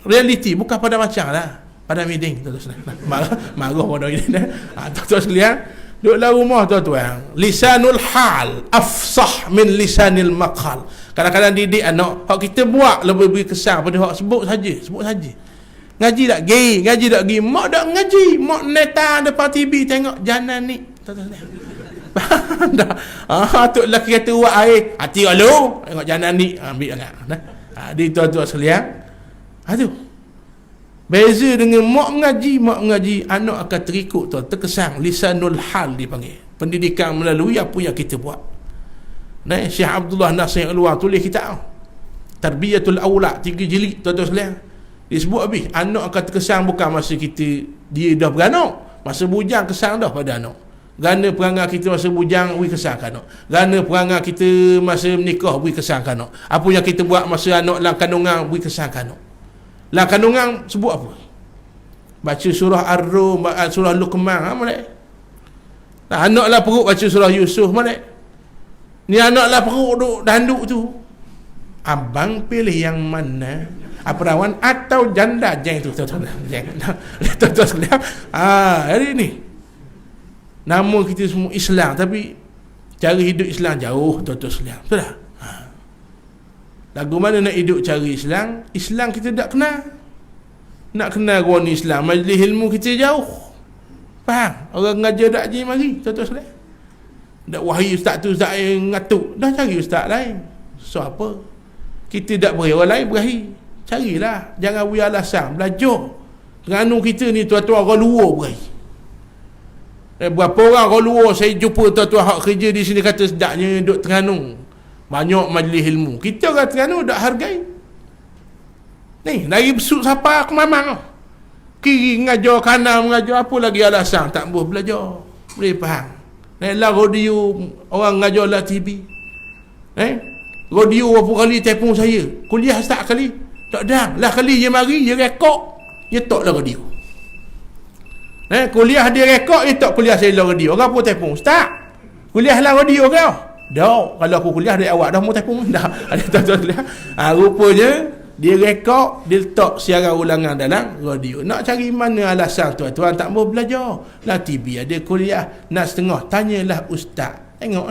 realiti, bukan pada macam lah. Pada meeting tuan-tuan. Marah pada ini. Tuan-tuan sekalian, duduk dalam rumah tuan-tuan. Lisanul hal afsah min lisanil maqal. Kadang-kadang didik anak, hak kita buat lebih kesan pada hak sebut saja. Ngaji tak pergi, ngaji tak pergi. Mak tak ngaji, mak neta depan TV tengok janan ni. Faham tak? Tok lelaki kata buat air, hati lalu tengok janan ni, ambil jangan. Di tuan-tuan sekalian, tu beza dengan mak ngaji, anak akan terikut tu, terkesan. Lisanul hal dipanggil, pendidikan melalui apa yang kita buat. Syekh Abdullah Nasir Al-Luar tulis kitab Tarbiyatul Aulad 3 jilid tuan-tuan sekalian. Disebut habis, anak akan terkesan bukan masa dia dah beranak, masa bujang kesan dah pada anak. Gana perangai kita masa bujang, we kesan anak. Gana perangai kita masa menikah, we kesan anak. Apa yang kita buat masa anak dalam kandungan, we kesan anak. Dalam kandungan sebut apa? Baca surah Ar-Rum, surah Luqman, molek. Anak lah perut baca surah Yusuf, molek. Ni anak lah perut duk danduk tu. Abang pilih yang mana? Perawan atau janda jeng tu tuan-tuan. Tuan-tuan sekalian, hari ni nama kita semua Islam, tapi cara hidup Islam jauh tuan-tuan sekalian. Betul tak? Lagu mana nak hidup cara Islam? Islam kita tak kenal. Nak kenal orang Islam, majlis ilmu kita jauh. Faham? Orang ngajar tak je mari tuan-tuan sekalian. Dak wahai ustaz tu, ustaz yang ngatuk, dah cari ustaz lain. So apa? Kita tak beri orang lain berahi. Carilah, jangan beri alasan, belajar. Terengganu kita ni tuan-tuan orang luar berahi. Berapa orang luar saya jumpa tuan-tuan hak kerja di sini kata sedapnya duduk Terengganu. Banyak majlis ilmu. Kita orang Terengganu tak hargai. Ni, dari besuk siapa ke mamang. Kiri mengajar, kanan mengajar, apa lagi alasan tak boleh belajar. Boleh faham. Lah radio, orang mengajar lah TV. Radio berapa kali telefon saya. Kuliah start kali. Tak dah. Lah kali dia mari, dia rekod. Dia tak lah radio. Kuliah dia rekod, dia tak kuliah saya lah radio. Orang pun telefon. Ustaz, kuliah lah radio kau? Dah. Kalau aku kuliah dari awak dah mau telefon. Dah. Ada tuan-tuan kuliah. Rupanya, dia rekod, dia letak siaran ulangan dalam radio. Nak cari mana alasan tuan-tuan tak mau belajar. Lah TV ada kuliah. Nak setengah. Tanyalah ustaz. Tengok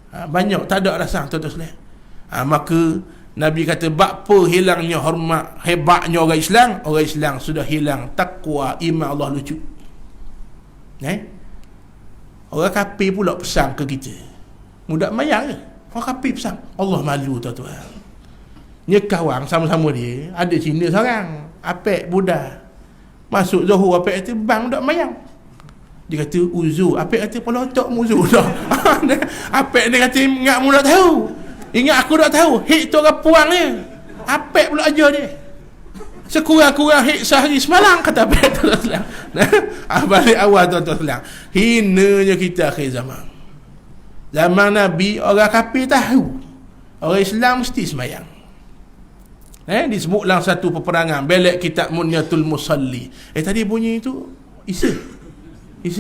banyak tak ada alasan tuan-tuan sekalian. Maka Nabi kata bapa hilangnya hormat, hebatnya orang Islam sudah hilang takwa, iman Allah lucu. Orang kafir pula pesan ke kita. Mudah mayang ke? Orang kafir pesan. Allah malu tuan-tuan. Dia kawan sama-sama dia, ada Cina seorang, apek Buddha. Masuk Zuhur apek kata bang mudah mayang. Dia kata uzu, apek kata pola otak muzu dah. Apek dia kata ingat mu tak tahu. Ingat aku tak tahu. Hik tu orang puang dia. Apek pula ajar dia. Sekurang-kurang hik sehari semalam kata apek tu selang. Balik awal tuan-tuan selang. Hinanya kita akhir zaman. Zaman Nabi orang kafir tahu. Orang Islam mesti semayang. Disebut dalam satu peperangan belek kitab Munyatul Musalli. Tadi bunyi itu Isa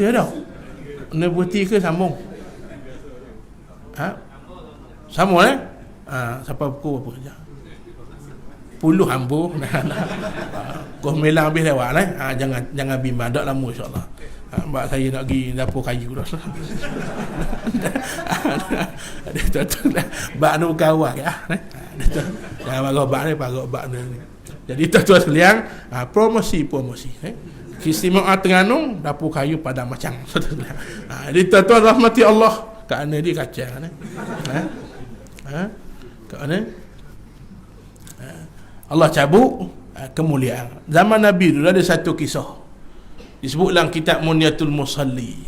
ada. Nak berhenti ke sambung? Sambung siapa pukul apa je? Puluh ambuh. Kau melang habis lewat jangan bimbang dak lama insya-Allah. Mbak saya nak pergi dapur kayu dah. Ada tuan-tuan bak nu kawan ya. Jangan marah bak ni, parok bak ni. Jadi tuan-tuan sekalian, promosi. Istimewa Terengganu dapur kayu pada macam. Jadi tuan-tuan rahmati Allah, kerana dia kacang kerana Allah cabut kemuliaan. Zaman Nabi dulu ada satu kisah disebut dalam kitab Munyatul Musalli.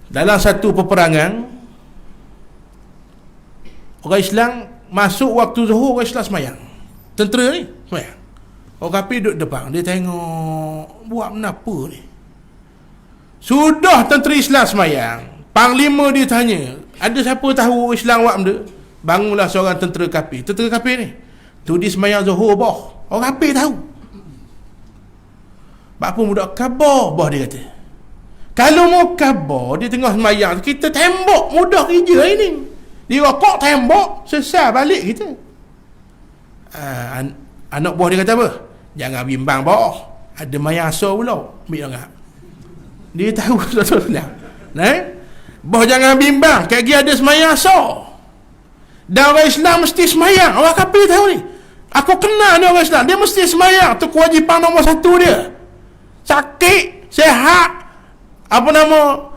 Dalam satu peperangan orang Islam masuk waktu Zuhur, orang Islam semayang. Tentera ni semayang. Orang kafir duduk depan, dia tengok buat kenapa ni. Sudah tentera Islam semayang, panglima dia tanya, ada siapa tahu Islam buat benda? Bangunlah seorang tentera kafir. Tentera kafir ni tu dia semayang Zuhur boh. Orang kafir tahu. Apa budak khabar boh, dia kata. Kalau mau khabar, dia tengah semayang, kita tembok mudah kerja ini. Dia rokok tembok, sesal balik kita. Anak buah dia kata apa? Jangan bimbang boh, ada mayasa pula. Ambil jangan. Dia tahu Rasulullah. Boh jangan bimbang, kayak dia ada semayang so. Dan orang Islam mesti semayang. Orang kafir tahu ni. Aku kenal ni orang Islam, dia mesti semayang. Tu kewajipan nombor 1 dia. Sakit, sehat, apa nama,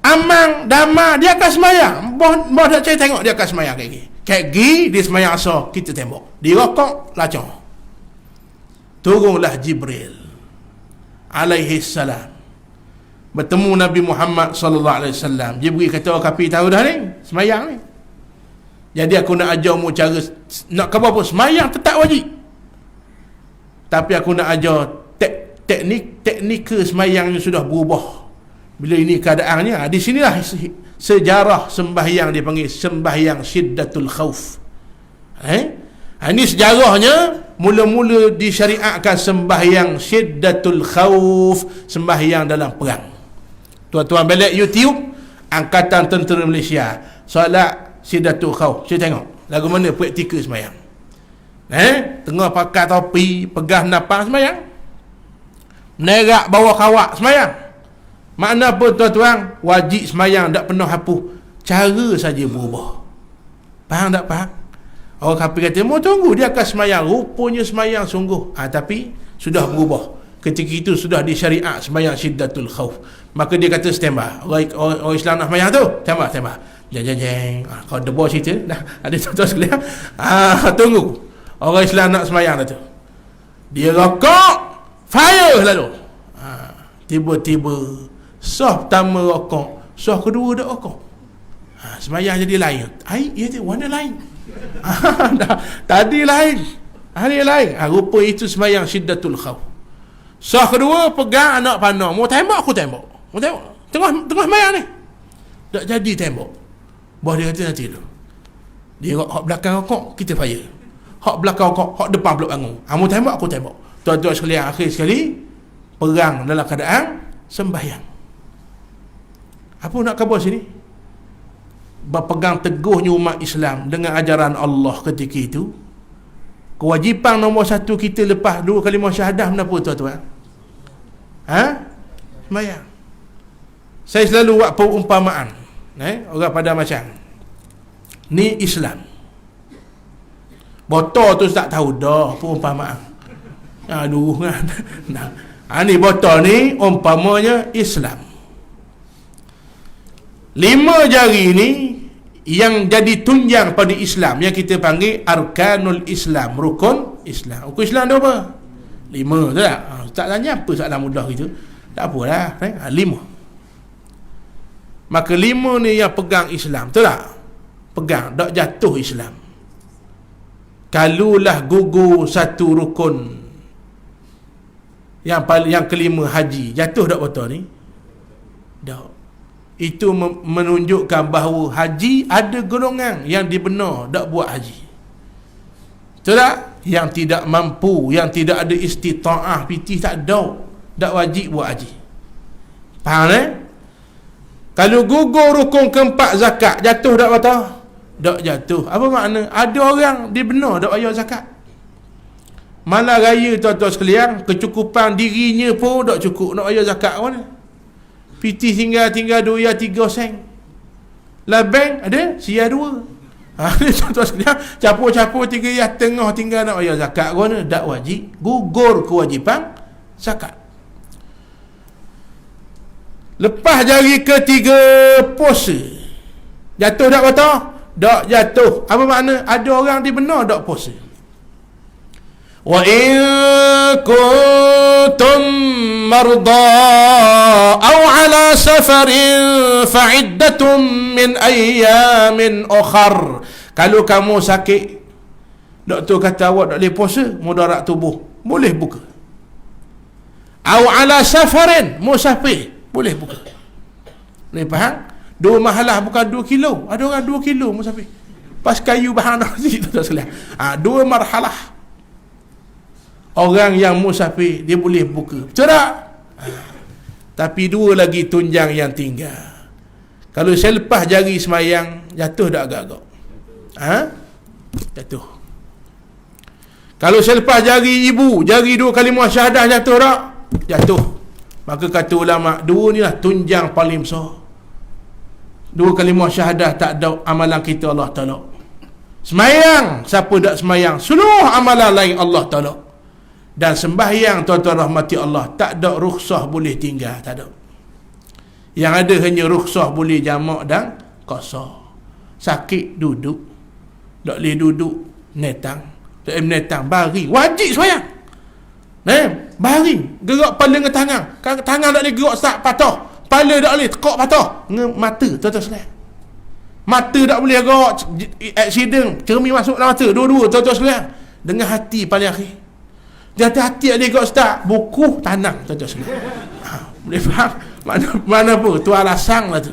amang, damai, dia akan semayang. Boh nak cari tengok dia akan semayang kayak gini. Kayak gini dia semayang so, kita tembok. Dia rokok, lacong. Turunlah Jibril alaihi salam, bertemu Nabi Muhammad sallallahu alaihi wasallam. Jibril kata, orang kafir tahu dah ni semayang ni. Jadi aku nak ajar mu cara nak khabar pun semayang tetap wajib. Tapi aku nak ajar teknik semayang yang sudah berubah. Bila ini keadaannya, di sinilah sejarah sembahyang dipanggil sembahyang syiddatul khauf. Ini sejarahnya, mula-mula disyariatkan sembahyang syiddatul khauf, sembahyang dalam perang. Tuan-tuan balik YouTube, Angkatan Tentera Malaysia, solat syiddatul khauf. Saya tengok lagu mana praktikal sembahyang. Tengah pakai topi, pegang nafas sembahyang, menerak bawah kawat sembahyang. Makna apa tuan-tuan? Wajib sembahyang, tak pernah hapus, cara saja berubah. Faham tak faham? Orang kafir kata, mau tunggu dia akan sembahyang. Rupanya sembahyang sungguh, tapi sudah berubah. Ketika itu sudah disyariat sembahyang syiddatul khauf. Maka dia kata standby. Orang Islam nak sembahyang tu, tembak. Jeng. Kau debor cerita dah. Ada tuan-tuan sekalian. Tunggu. Orang Islam nak sembahyang tu. Dia rokok, fire lalu. Tiba-tiba sah pertama rokok, sah kedua dah rokok. Sembahyang jadi lain. Ia tu warna lain. Tadi lain, hari lain. Rupa itu sembahyang syiddatul khauf. Sah kedua pegang anak panah, mau tembak aku tembak. Mau tembak tengah sembahyang ni, tak jadi tembak. Boh dia kata nanti tu dia hak belakang rokok, kita fire. Hak belakang rokok, hak depan peluk bangun. Mau tembak aku tembak. Tuan-tuan sekalian, akhir sekali perang dalam keadaan sembahyang. Apa nak khabar sini? Berpegang teguhnya umat Islam dengan ajaran Allah ketika itu. Kewajipan nombor 1 kita lepas 2 kalimah syahadah kenapa tuan-tuan? Sembahyang. Saya selalu buat perumpamaan. Orang pada macam ni Islam. Botol tu tak tahu dah perumpamaan. Aduh kan. Ni botol ni umpamanya Islam. 5 jari ni yang jadi tunjang pada Islam, yang kita panggil arkanul Islam, rukun Islam. Rukun Islam tu apa? 5 tu tak? Tak tanya apa soalan mudah gitu. Tak apalah, 5. Maka 5 ni yang pegang Islam, tu tak? Pegang, tak jatuh Islam. Kalulah gugur satu rukun, yang kelima haji, jatuh tak botol ni? Tak. Itu menunjukkan bahawa haji ada golongan yang dibenar tak buat haji. Betul tak? Yang tidak mampu, yang tidak ada istita'ah, piti tak ada, tak wajib buat haji. Faham Kalau gugur rukun keempat zakat, jatuh tak betul? Tak jatuh. Apa makna? Ada orang dia benar tak bayar zakat. Malah raya tuan-tuan sekalian, kecukupan dirinya pun tak cukup nak bayar zakat mana? PT tinggal 2 ya 3 sen. Lah bank ada sia 2. Tuan-tuan sekalian, capur-capur 3 ya tengah tinggal nak bayar zakat mana? Tak wajib. Gugur kewajipan zakat. Lepas jari ketiga puasa, jatuh tak betul? Tak jatuh. Apa makna? Ada orang di benar tak puasa. Wa in kuntum marda aw ala safarin fa'iddatun min ayyamin ukhar. Kalau kamu sakit, doktor kata awak tak boleh puasa, mudarat tubuh, boleh buka. Au ala safarin, musafir, boleh buka. Boleh faham? 2 mahalah bukan 2 kilo. Ada orang 2 kilo musafir. Pas kayu bahan nasi tu tak sekalian. 2 marhalah. Orang yang musafir dia boleh buka. Betul tak? Tapi 2 lagi tunjang yang tinggal. Kalau selepas jari semayang, jatuh tak agak-agak? Jatuh. Kalau selepas jari ibu, jari 2 kalimah syahadah jatuh tak? Jatuh. Maka kata ulama, 2 ni lah tunjang paling besar. 2 kalimah syahadah tak ada amalan kita Allah tolak. Semayang, siapa tak semayang, seluruh amalan lain Allah tolak. Dan sembahyang, tuan-tuan rahmati Allah, tak ada rukhsah boleh tinggal, tak ada. Yang ada hanya rukhsah boleh jamak dan qasar. Sakit duduk, tak boleh duduk menetang, tak boleh menetang baring, wajib semayang. Baring, gerak kepala dengan tangan. Tangan tak boleh gerak tak patah, kepala tak boleh tekak patah, mata tuan-tuan sekalian. Mata tak boleh gerak, accident, cermin masuk dalam mata, dua-dua tuan-tuan sekalian. Dengan hati paling akhir. Dia hati tak boleh gerak start, buku tanang tuan-tuan sekalian. Boleh faham? Mana apa? Tu alasan lah tu.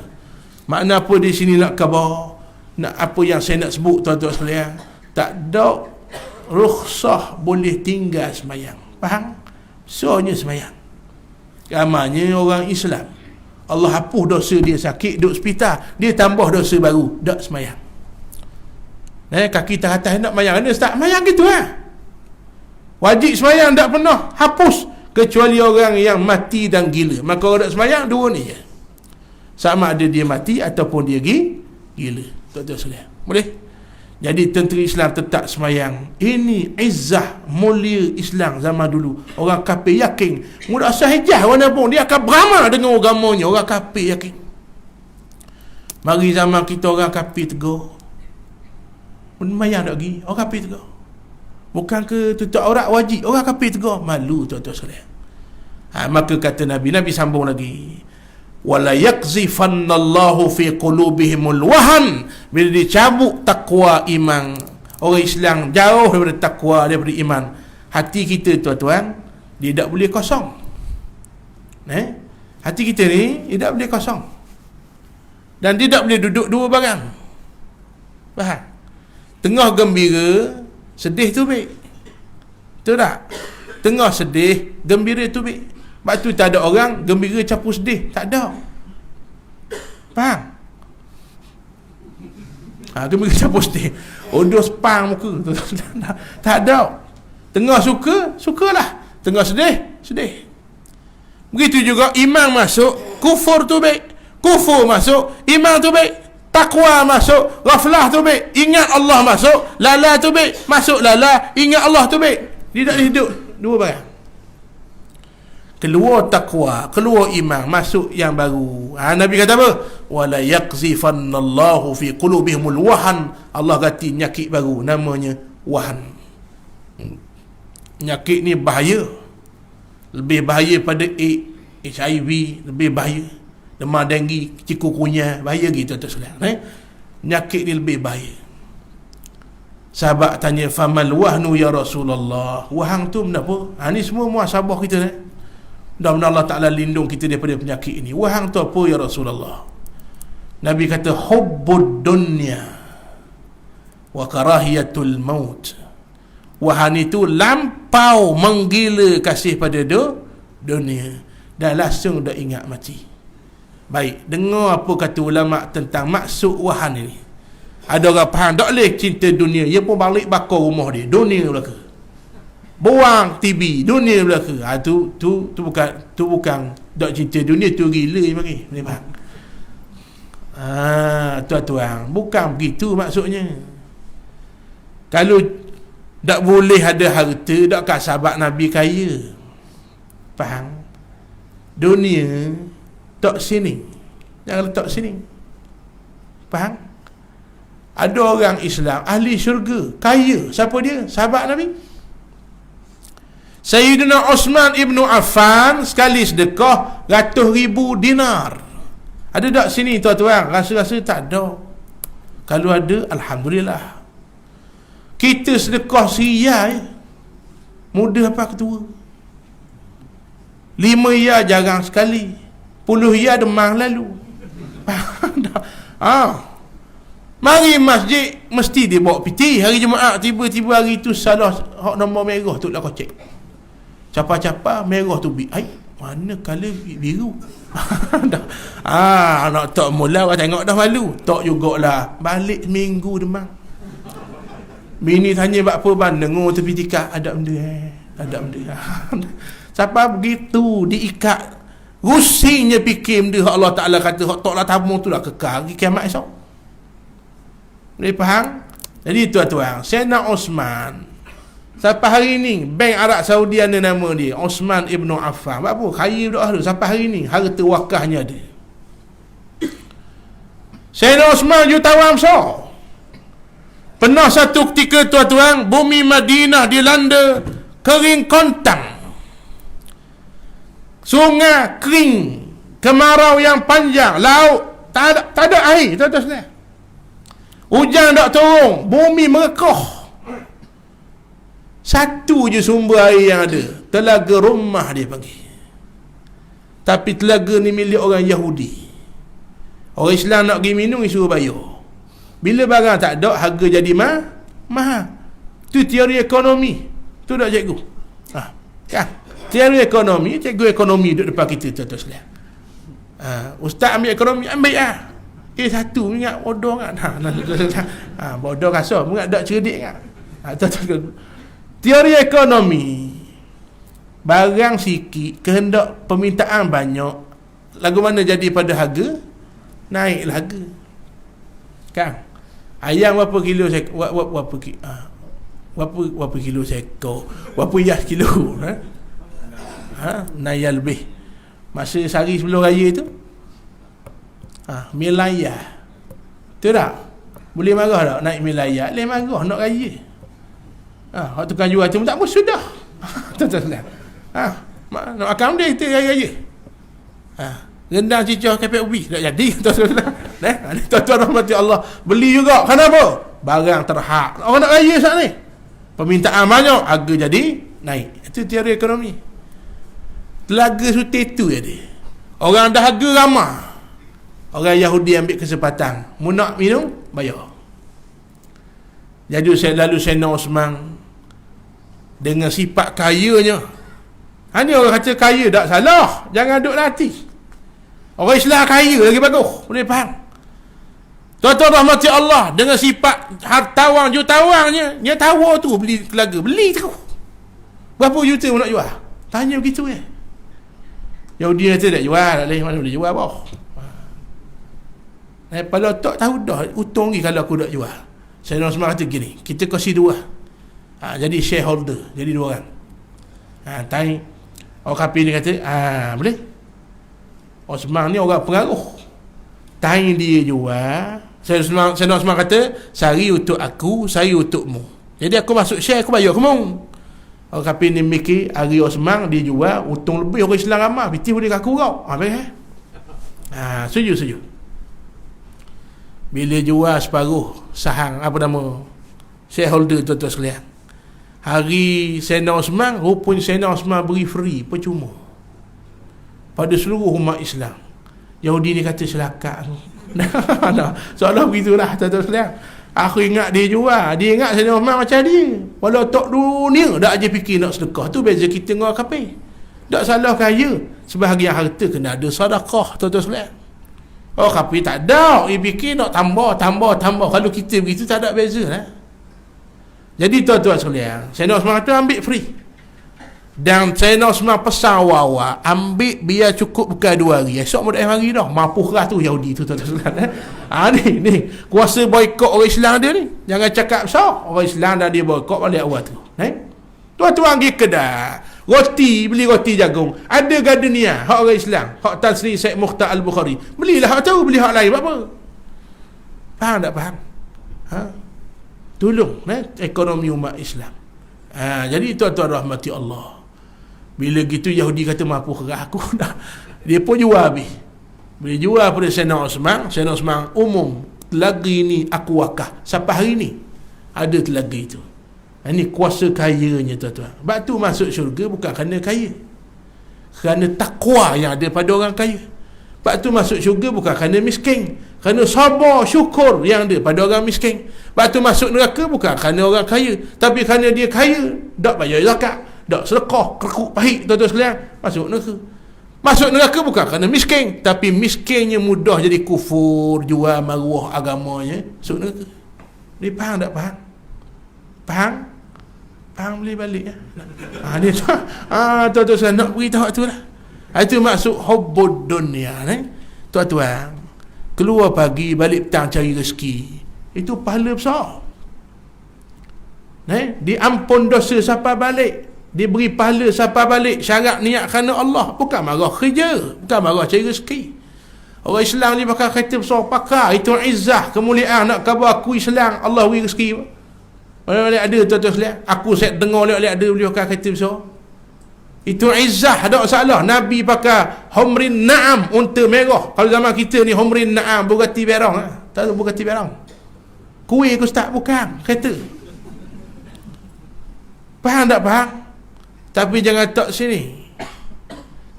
Makna apa di sini nak khabar, nak apa yang saya nak sebut tuan-tuan sekalian, tak ada rukhsah boleh tinggal semayang. Faham? Soalnya semayang. Ramanya orang Islam, Allah hapus dosa dia sakit, duduk hospital, dia tambah dosa baru, tak semayang. Kaki atas nak semayang, dia start semayang gitu lah. Wajib semayang tak pernah hapus, kecuali orang yang mati dan gila. Maka orang tak semayang 2 ni je, sama ada dia mati ataupun dia gila. Tuan-tuan sekalian, boleh? Jadi tentera Islam tetap semayang. Ini izzah mulia Islam zaman dulu. Orang kafir yakin muda asal hijah mana pun dia akan beramal dengan agamanya. Orang kafir yakin. Mari zaman kita orang kafir tegur, semayang tak pergi, orang kafir tegur. Bukan ke tutup aurat wajib, orang kafir tegur, malu tuan-tuan sekalian. Maka kata Nabi sambung lagi, wala yakzifannallahu fi qulubihimul wahan. Bila dicabut takwa iman, orang Islam jauh daripada takwa, daripada iman, hati kita tuan-tuan dia tak boleh kosong. Hati kita ni dia tak boleh kosong, dan dia tak boleh duduk 2 barang. Faham? Tengah gembira, sedih tu baik, betul tak? Tengah sedih, gembira tu baik. Sebab tu tak ada orang gembira campur sedih, tak ada. Faham? Gembira campur sedih, odos pang muka tak ada. Tengah suka, sukalah. Tengah sedih, sedih. Begitu juga iman masuk, kufur tu baik. Kufur masuk, iman tu baik. Takwa masuk, ghaflah tu baik. Ingat Allah masuk, lala tu baik. Masuk lala, ingat Allah tu baik. Dia tak hidup 2 barang. Keluar takwa, keluar iman, masuk yang baru. Nabi kata apa? Wala yaqzifannallahu fi qulubihimul wahan. Allah ganti nyakit baru, namanya wahan. Nyakit ni bahaya, lebih bahaya pada HIV, lebih bahaya demam denggi, cikungunya, bahaya gitu tuan sekalian. Nyakit ni lebih bahaya. Sahabat tanya, famal wahnu ya Rasulullah, wahang tu benda apa? Ni semua muhasabah kita. Mudah-mudahan Allah Ta'ala lindung kita daripada penyakit ini. Wahang tu apa ya Rasulullah? Nabi kata, hubbud dunya wa karahiyatul maut. Wahang itu lampau menggila kasih pada dunia dan langsung dah ingat mati. Baik, dengar apa kata ulama tentang maksud wahan ini. Ada orang faham tak boleh cinta dunia, dia pun balik bakar rumah dia, dunia belaka. Buang TV, dunia belaka. Tu bukan tak cinta dunia, tu gila bagi. Boleh faham? Tuan-tuan, bukan begitu maksudnya. Kalau tak boleh ada harta, takkan sahabat Nabi kaya. Faham? Dunia tak sini, jangan letak sini. Faham? Ada orang Islam ahli syurga, kaya. Siapa dia? Sahabat Nabi. Sayyidina Osman ibn Affan sekali sedekah 100,000 dinar. Ada tak sini tuan-tuan? Rasa-rasa tak ada. Kalau ada, alhamdulillah. Kita sedekah riyal Muda apa ketua? 5 ya jarang sekali, 10 ya demang lalu. Mari masjid mesti dia bawa piti. Hari Jumaat tiba-tiba hari tu salah hak nombor merah tu lah kau cek. Capa-capa merah tu mana color biru. Nak tak mula orang tengok dah malu. Tak jugalah. Balik minggu demang. Bini tanya buat apa bang? Dengar tepi tikar. Ada benda ada benda. Siapa begitu diikat. Rusingnya fikir benda Allah Ta'ala kata hak taklah tabung tu lah kekal pergi kiamat esok. Boleh faham? Jadi tuan-tuan, Sayyidina Osman sampai hari ni Bank Arab Saudi ada nama dia Osman Ibn Affan. Apa? Kaya dah tu sampai hari ni, harta wakahnya ada. Sayyidina Osman jutawan besar. Pernah satu ketika tuan-tuan, bumi Madinah dilanda kering kontang. Sungai kering, kemarau yang panjang, laut tak ada air, tuan-tuan. Hujan tak turun, bumi merekoh. Satu je sumber air yang ada, Telaga Rumah dia panggil. Tapi telaga ni milik orang Yahudi. Orang Islam nak pergi minum, disuruh bayar. Bila barang tak ada, harga jadi mahal. Tu teori ekonomi. Tu tak cikgu? Kan? Teori ekonomi, cikgu ekonomi duduk depan kita, tuan-tuan sekalian. Ustaz ambil ekonomi, ambil lah. Satu ingat bodoh kan. Bodoh kasar, ingat tak cerdik kan. Teori ekonomi, barang sikit, kehendak permintaan banyak, lagu mana jadi pada harga? Naik harga. Kan? Ayam berapa kilo berapa kilo sekor? Berapa yas kilo? Naya lebih. Masa sehari sebelum raya tu, Milaya. Betul tak? Boleh marah tak naik Milaya? Boleh marah nak raya. Waktu tukang jual tu tak pun sudah. Tuan-tuan. Nak akan dia itu raya. Rendang cicah kepek ubi tak jadi. Tuan-tuan rahmati Allah, beli juga. Kenapa? Barang terhak. Orang nak raya saat ni, permintaan banyak, harga jadi naik. Itu teori ekonomi. Telaga suti tu jadi. Orang dahaga ramah. Orang Yahudi ambil kesempatan. Mu nak minum, bayar. Jadi lalu Sayyidina Osman dengan sifat kayanya. Ini orang kata kaya tak salah, jangan duk hati. Orang Islam kaya lagi bagus. Boleh faham? Tuan-tuan rahmati Allah, dengan sifat hartawan jutawan dia tahu tu beli telaga, beli tu. Berapa juta nak jual? Tanya begitu ya. Yahudi kata tak jual, tak boleh, mana boleh jual apa? Kalau tak tahu dah, untung lagi kalau aku tak jual. Sayyidina Osman kata gini, kita kasih dua. Jadi shareholder, jadi dua orang. Tanya orang kafir ni kata, boleh. Osman ni orang pengaruh. Tanya dia jual. Sayyidina Osman kata, sehari untuk aku, sehari untukmu. Jadi aku masuk share, aku bayar kamu. Orang kafir ni mikir, hari Osman dia jual, untung lebih, orang Islam ramah, piti boleh kaku kau. Setuju. Bila jual separuh saham, apa nama, shareholder tuan-tuan sekalian, hari Sayyidina Osman, rupanya Sayyidina Osman beri free, percuma pada seluruh umat Islam. Yahudi ni kata selakak. Soalan begitulah tuan-tuan sekalian. Aku ingat dia jual, dia ingat Sayyidina Osman macam dia. Walau tak dunia dak aja fikir nak sedekah. Tu beza kita dengan orang kafir. Tak salah kaya, sebahagian harta kena ada sedekah, tuan-tuan sekalian. Oh kafir tak ada, dia fikir nak tambah. Kalau kita begitu tak ada beza lah. Jadi tuan-tuan sekalian, Sayyidina Osman kata ambil free. Dan Sayyidina Osman pesan awal-awal, ambil biar cukup bukan 2 hari. Esok mau dah hari dah. Mampu kerah tu Yahudi tu tuan-tuan sekalian. Ni kuasa boykot orang Islam dia ni. Jangan cakap besar. Orang Islam dah dia boykot balik awal tu. Tuan-tuan pergi kedai roti, beli roti jagung, ada gardenia hak orang Islam, hak Tansri Syed Mukhtar Al-Bukhari, belilah hak tahu, beli hak lain apa? Faham tak faham? Tolong ekonomi umat Islam. Jadi tuan-tuan rahmati Allah, bila gitu Yahudi kata mampu kerah aku dah, dia pun jual habis. Bila jual pada Sayyidina Osman umum, telaga ini aku wakaf sampai hari ni ada telaga itu. Ini kuasa kayanya tuan-tuan. Sebab tu masuk syurga bukan kerana kaya, kerana takwa yang ada pada orang kaya. Sebab tu masuk syurga bukan kerana miskin, kerana sabar syukur yang ada pada orang miskin. Sebab tu masuk neraka bukan kerana orang kaya, tapi kerana dia kaya, tak bayar zakat, tak sedekah, kerukuk pahit, tuan-tuan sekalian, masuk neraka. Masuk neraka bukan kerana miskin, tapi miskinnya mudah jadi kufur, jual maruah agamanya, masuk neraka. Dia faham tak faham? Faham? Faham boleh balik ya? Dia tuan-tuan sekalian nak beritahu tu lah. Itu maksud hubbud dunia ni. Tuan-tuan, keluar pagi balik petang cari rezeki, itu pahala besar. Diampun dosa siapa balik, diberi pahala siapa balik. Syarat niat kerana Allah, bukan marah kerja, bukan marah cari rezeki. Orang Islam ni bakal kata besar pakar, itu izzah, kemuliaan. Nak khabar aku Islam, Allah beri rezeki. Boleh ada tuan-tuan sekalian, aku saya dengar boleh ada beliau kata besar. Itu izzah, tak salah. Nabi pakai humrin na'am, unta merah. Kalau zaman kita ni humrin na'am, Bugatti Veyron. Tak tahu Bugatti Veyron, kuih ke ustaz? Bukan, kereta. Faham tak faham? Tapi jangan tak sini.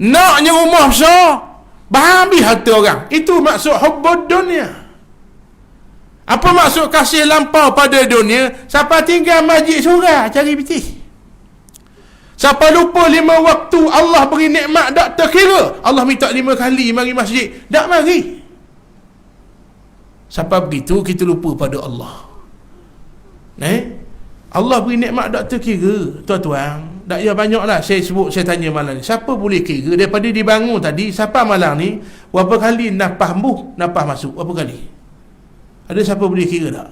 Naknya rumah besar, berhabis harta orang. Itu maksud hubbud dunia. Apa maksud kasih lampau pada dunia? Siapa tinggal masjid surah cari piti. Siapa lupa 5 waktu Allah beri nikmat tak terkira, Allah minta 5 kali mari masjid, tak mari. Siapa begitu kita lupa pada Allah. Allah beri nikmat tak terkira, tuan-tuan. Tak payah banyak lah saya sebut, saya tanya malam ni, siapa boleh kira daripada dibangun tadi siapa malam ni berapa kali nafas masuk, berapa kali? Ada siapa boleh kira tak?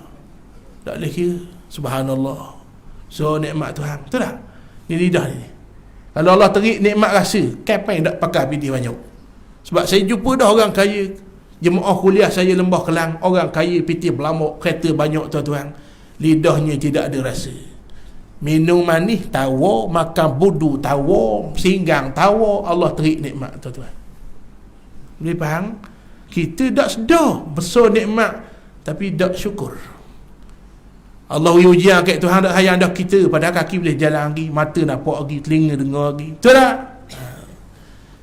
Tak boleh kira. Subhanallah. So nikmat Tuhan, betul tak? Ni lidah ni. Kalau Allah terik nikmat rasa, kapan tak pakai piti banyak? Sebab saya jumpa dah orang kaya, jemaah kuliah saya Lembah Kelang, orang kaya piti berlamuk, kereta banyak tuan-tuan, lidahnya tidak ada rasa. Minum manis tawa, makan budu tawa, singgang tawa, Allah terik nikmat tuan-tuan. Boleh faham? Kita tak sedar besar nikmat, tapi tak syukur. Allah ujian kat Tuhan tak sayang dah kita, padahal kaki boleh jalan lagi, mata nampak lagi, telinga dengar lagi. Betul tak?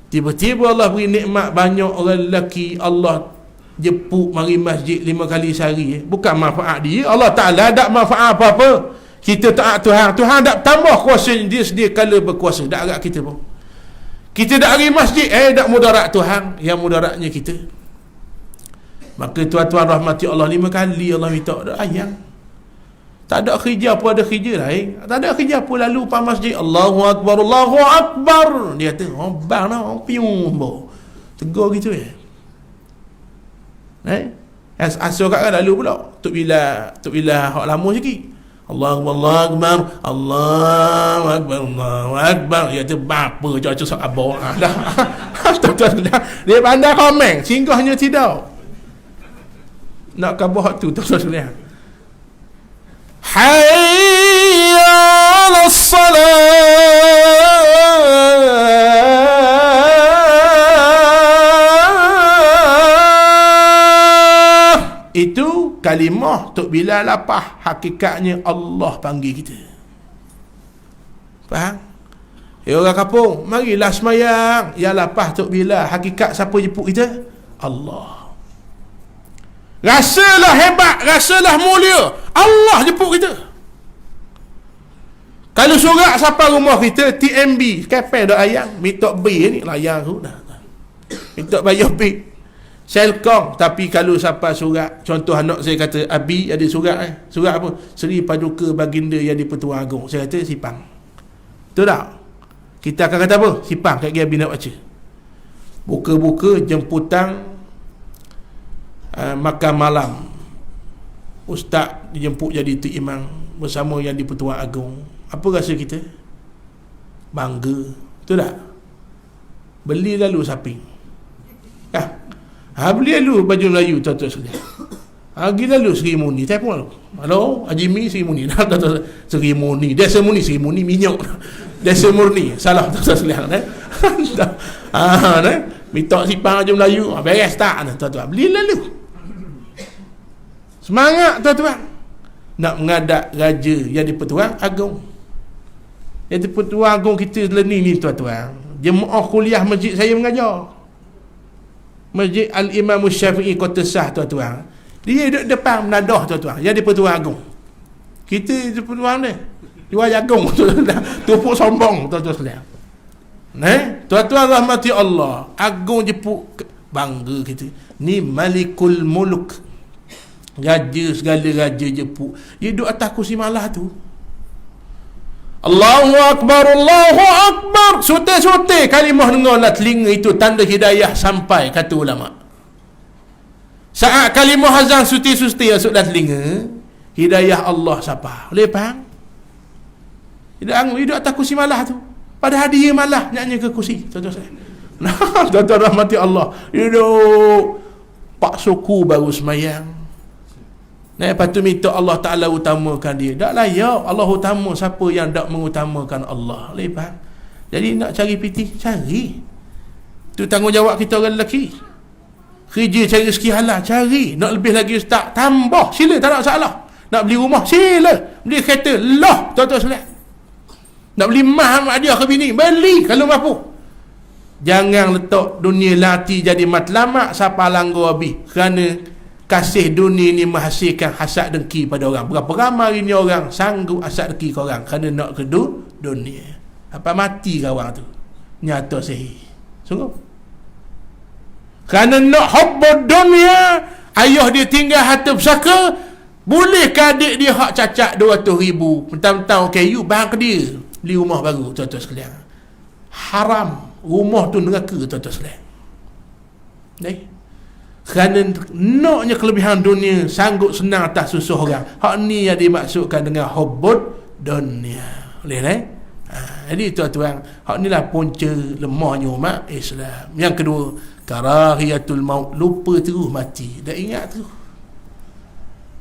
Tiba-tiba Allah beri nikmat banyak, orang lelaki Allah jemput mari masjid 5 kali sehari. Bukan manfaat dia, Allah Ta'ala tak manfaat apa-apa. Kita taat Tuhan, Tuhan tak tambah kuasa dia sedia kala berkuasa, tak agak kita pun. Kita tak hari masjid, tak mudarat Tuhan, yang mudaratnya kita. Maka tuan-tuan rahmati Allah, 5 kali Allah minta, ayang. Tak ada kerja apa, ada kerja lain. Tak ada kerja apa, lalu pada masjid, Allahu Akbar, Allahu Akbar. Dia kata, bang nak, piung bo. Tegur gitu ya. Asal kat kan lalu pula. Tok bila hak lama sikit. Allahu Akbar, Allahu Akbar, Allahu Akbar. Dia kata, apa cuaca sok abang. Dia pandai komen, singgahnya tidak. Nak khabar tu, tuan-tuan sekalian. Hayya 'alas salah. Itu kalimah Tok Bilal lapah, hakikatnya Allah panggil kita. Faham? Orang kampung, marilah semayang. Ya lapah Tok Bilal, hakikat siapa jemput kita? Allah. Rasalah hebat, rasalah mulia, Allah jemput kita. Kalau surat siapa rumah kita, TMB, kapan dah ayang, minta bil ni, layang tu dah. Minta bayar bil. Selcom, tapi kalau siapa surat, contoh anak saya kata, Abi ada surat surat apa? Seri Paduka Baginda Yang di-Pertuan Agong. Saya kata sipang. Betul tak? Kita akan kata apa? Sipang, kat Abi nak baca. Buka-buka jemputan makan malam, ustaz dijemput jadi tu imam bersama Yang di-Pertuan Agong. Apa rasa kita? Bangga. Betul tak? Beli lalu saping. Beli lalu baju Melayu, tuan-tuan sekalian. Pergi lalu seremoni, telefon lalu, halo Haji Mi, seremoni. Seremoni, seremoni minyak. Desa murni, salah tuan-tuan sekalian. Minta sipang baju Melayu, beres tak tuan-tuan? Beli lalu. Semangat tuan-tuan. nak mengadap raja yang di-Pertuan Agong. Yang di-Pertuan Agong kita ni tuan-tuan, jemaah kuliah masjid saya mengajar, Masjid Al-Imam Syafi'i Kota Shah tuan-tuan, dia duduk depan menadah tuan-tuan, yang di-Pertuan Agong. Kita di-Pertuan ni Jual jagung tupuk sombong tuan-tuan sekalian. Tuan-tuan rahmati Allah, Agung jepuk bangga kita. Ni Malikul Muluk, raja segala raja jepuk. Dia duduk atas kursi malah tu. Allahu Akbar, Allahu Akbar. Sote-sote kalimah dengarlah telinga itu, tanda hidayah sampai, kata ulama. Saat kalimah azan suti-suti masuk dalam telinga, hidayah Allah siapa? Boleh faham? Hidup atas kursi malah tu. Padahal dia malah nyanyi ke kursi. Tuan-tuan saya. Tuan-tuan rahmati Allah. Hidup pak suku baru semayang. Lepas tu minta Allah Ta'ala utamakan dia. Tak layak Allah utama siapa yang tak mengutamakan Allah. Lepas. Jadi nak cari piti, cari. Itu tanggungjawab kita orang lelaki. Kerja cari rezeki halal, cari. Nak lebih lagi ustaz, tambah. Sila, tak nak masalah. Nak beli rumah, sila. Beli kereta, lah. Tuan-tuan sekalian. Nak beli mah hadiah ke bini, beli kalau mampu. Jangan letak dunia lati jadi matlamak siapa langgar habis. Kerana kasih dunia ni menghasilkan hasad dengki pada orang. Berapa ramai ni orang sanggup hasad dengki ke orang kerana nak ke dunia. Apa mati ke orang tu? Nyata sahih. Sungguh. Kerana nak hubbud dunia, ayah dia tinggal harta pusaka, bolehkah adik dia hak cacat 200,000 mentang-mentang kayu bahang ke dia beli rumah baru, tuan-tuan sekalian. Haram. Rumah tu neraka, tuan-tuan sekalian. Kerana naknya kelebihan dunia, sanggup senang atas susuh orang. Hak ni yang dimaksudkan dengan hubbud dunia. Boleh jadi tuan-tuan, hak ni lah punca lemahnya umat Islam. Yang kedua, karahiyatul maut, lupa terus mati. Dah ingat terus.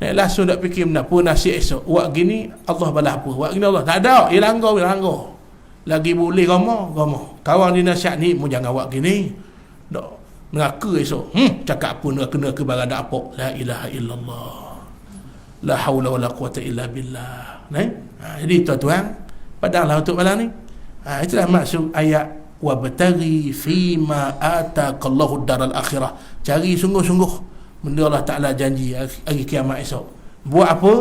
Langsung tak fikir benda apa nasib esok. Buat gini Allah balas apa, buat gini Allah tak ada. Ia langgar. Lagi boleh ramah. Kawan dia nasihat ni, mu jangan buat gini. Tak neraka esok. Cakap apa neraka barang dak apa. La ilaha illallah. La haula wala quwata illa billah. Jadi tuan-tuan, padahal untuk malam ni, itulah maksud ayat wabtaghi fima ataqallahu daral akhirah. Cari sungguh-sungguh benda Allah Ta'ala janji hari kiamat esok. Buat apa?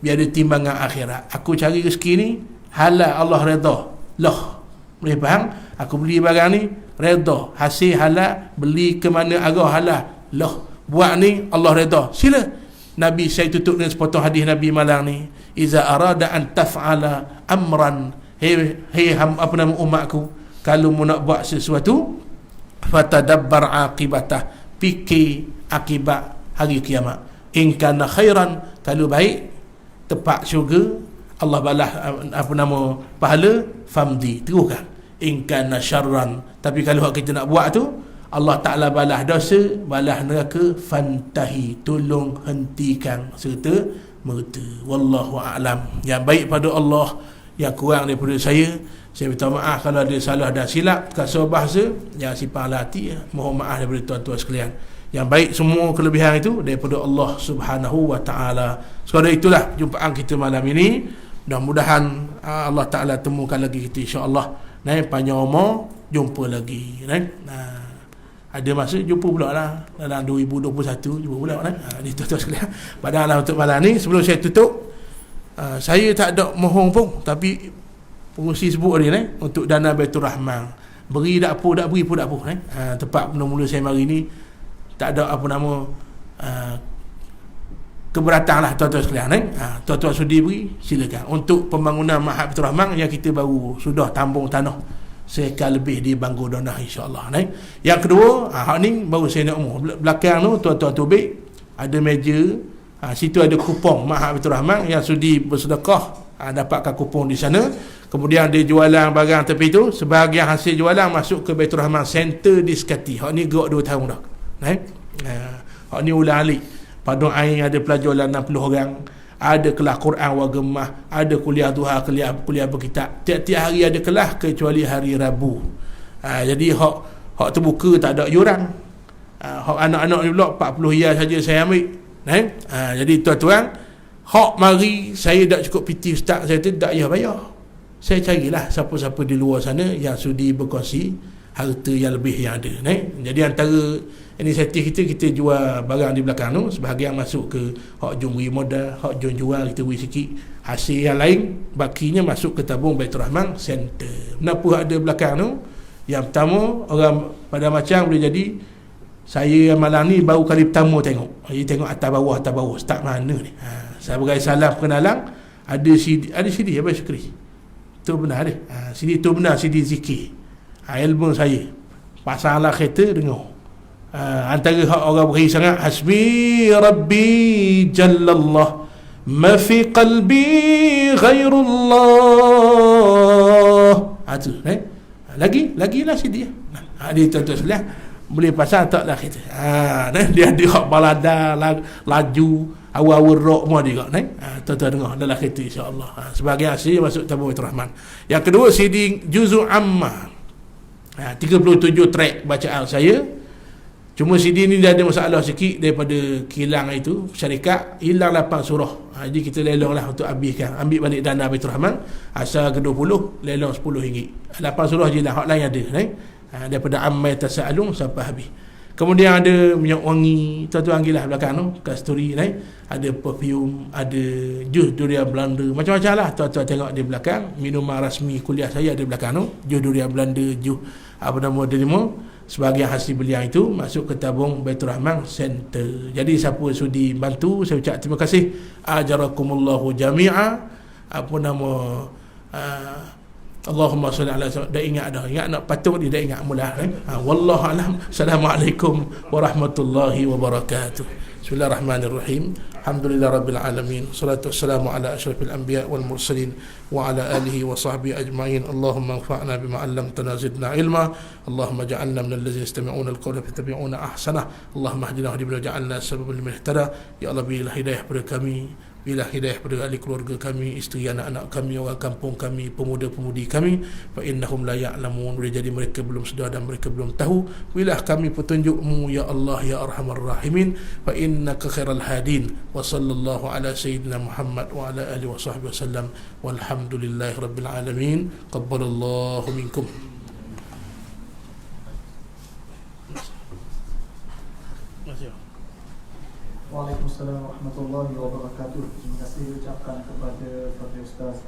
Biar ada timbangan akhirat. Aku cari rezeki ni halal, Allah redha. Lah, boleh faham? Aku beli barang ni redha, hasil halal, beli ke mana arah halal. Lah, buat ni Allah redha. Sila. Nabi, saya tutup dengan sepotong hadis Nabi malang ni. Iza arada an taf'ala amran, apa nama umatku, kalau mu nak buat sesuatu, fatadabbar aqibatah, fikir akibat hari kiamat. In kana khairan, kalau baik tepat syurga, Allah balas apa nama pahala, famdi, teruskan. In kana syarran, tapi kalau kita nak buat tu, Allah Ta'ala balas dosa, balas neraka, fantahi, tolong hentikan serta merta. Wallahu a'lam. Yang baik pada Allah, yang kurang daripada saya minta maaf kalau ada salah dan silap kasar bahasa, yang sifat hati, mohon maaf daripada tuan-tuan sekalian. Yang baik semua kelebihan itu daripada Allah Subhanahu wa Ta'ala. Sekadar itulah jumpaan kita malam ini. Mudah-mudahan Allah Ta'ala temukan lagi kita, insya-Allah. Panjang umur, jumpa lagi. Ada masa jumpa pula lah dalam 2021, jumpa pula ni tuan-tuan sekalian. Padahal untuk malam ni, sebelum saya tutup, saya tak ada mohon pun, tapi pengurusi sebut ni untuk dana Baitul Rahman, beri tak apa, tak beri pun tak apa. Tempat mula-mula saya mari ni tak ada apa nama keberatan lah tuan-tuan sekalian. Tuan-tuan sudi beri, silakan. Untuk pembangunan Ma'had Baitul Rahman yang kita baru sudah tambung tanah seekar lebih di Bangor Donah, insya-Allah. Yang kedua, hak ni baru saya nak umur. Belakang tu tuan-tuan tubik ada meja, situ ada kupon Ma'had Baitul Rahman yang sudi bersedekah, dapatkan kupon di sana. Kemudian dia jualan barang tepi tu, sebahagian hasil jualan masuk ke Baitul Rahman Center di Sekati. Hak ni gerak 2 tahun dah. Hak ni ulang alik. Padang air ada pelajar 60 orang, ada kelas Quran wa gemah, ada kuliah duha, kuliah berkitab. Tiap-tiap hari ada kelas kecuali hari Rabu. Jadi hak terbuka tak ada yuran. Hak anak-anak ni pula 40 riyal saja saya ambil. Jadi tuan-tuan, hak mari saya tak cukup piti ustaz, saya tu tak payah bayar. Saya carilah siapa-siapa di luar sana yang sudi berkongsi harta yang lebih yang ada. Jadi antara inisiatif kita jual barang di belakang tu, sebahagian masuk ke hak jom beri modal, hak jom jual kita beri sikit, hasil yang lain bakinya masuk ke tabung Baitur Rahman Center. Kenapa ada belakang tu? Yang pertama, orang pada macam boleh jadi saya malam ni baru kali pertama tengok. Jadi tengok atas bawah start mana ni. Saya bagi salam kenalan, ada CD apa Syukri. Tu benar dia. CD tu benar CD zikir. Ilmu saya. Pasanglah kereta dengar. Antara hak orang beri sangat, hasbi rabbi jallallah ma fi qalbi ghairullah. Tu lagilah CD. Dia tuan-tuan sebelah boleh pasang taklah kereta. Dia ada hak balada, laju, awal-awal rock semua dia kat. Tuan-tuan dengar dalam kereta insya-Allah. Sebagai hasil masuk tabung Baitur Rahman. Yang kedua CD Juz'u Amma. 37 track bacaan saya. Cuma CD ni dia ada masalah sikit daripada kilang itu, syarikat hilang 8 surah. Jadi kita lelong lah untuk habiskan, ambil balik dana Baitur Rahman. Asal ke 20 lelong RM10. 8 surah je lah, hak lain ada daripada Amma Tasa'alun sampai habis. Kemudian ada minyak wangi, tuan-tuan anggillah belakang tu, kasturi ada perfume, ada jus durian Belanda, macam-macam lah tuan-tuan tengok di belakang. Minuman rasmi kuliah saya ada belakang tu, jus durian Belanda, jus apa nama delima. Sebahagian hasil belian itu masuk ke tabung Baitur Rahman Center. Jadi siapa sudi bantu, saya ucap terima kasih. Ajarakumullahu jami'a. Apa nama Allahumma salli ala dah ingat nak patung dia dah ingat mula. Wallahu alam. Assalamualaikum warahmatullahi wabarakatuh. Bismillahirrahmanirrahim. Alhamdulillah rabbil alamin. Salatu wassalamu ala asyrafil anbiya wal mursalin wa ala alihi wa sahbihi ajma'in. Allahumma anfa'na bima 'allamtana zidna ilma. Allahumma ja'alna minal ladzina yastami'una al-qawla fayattabi'una ahsana. Allahumma hdina wa ja'alna sababan liman ihtada. Ya Allah, berilah hidayah kepada kami, berilah hidayah kepada ahli keluarga kami, isteri anak-anak kami, orang kampung kami, pemuda-pemudi kami. Fa innahum la ya'lamun. Boleh jadi mereka belum sedar dan mereka belum tahu. Berilah kami petunjuk-Mu ya Allah ya Arhamar Rahimin. Fa innaka khairal hadin. Wa sallallahu ala sayyidina Muhammad wa ala alihi wa sahbihi wasallam. Walhamdulillahi rabbil alamin. Qabbalallahu minkum. Waalaikumsalam warahmatullahi wabarakatuh. Terima kasih ucapkan kepada Ustaz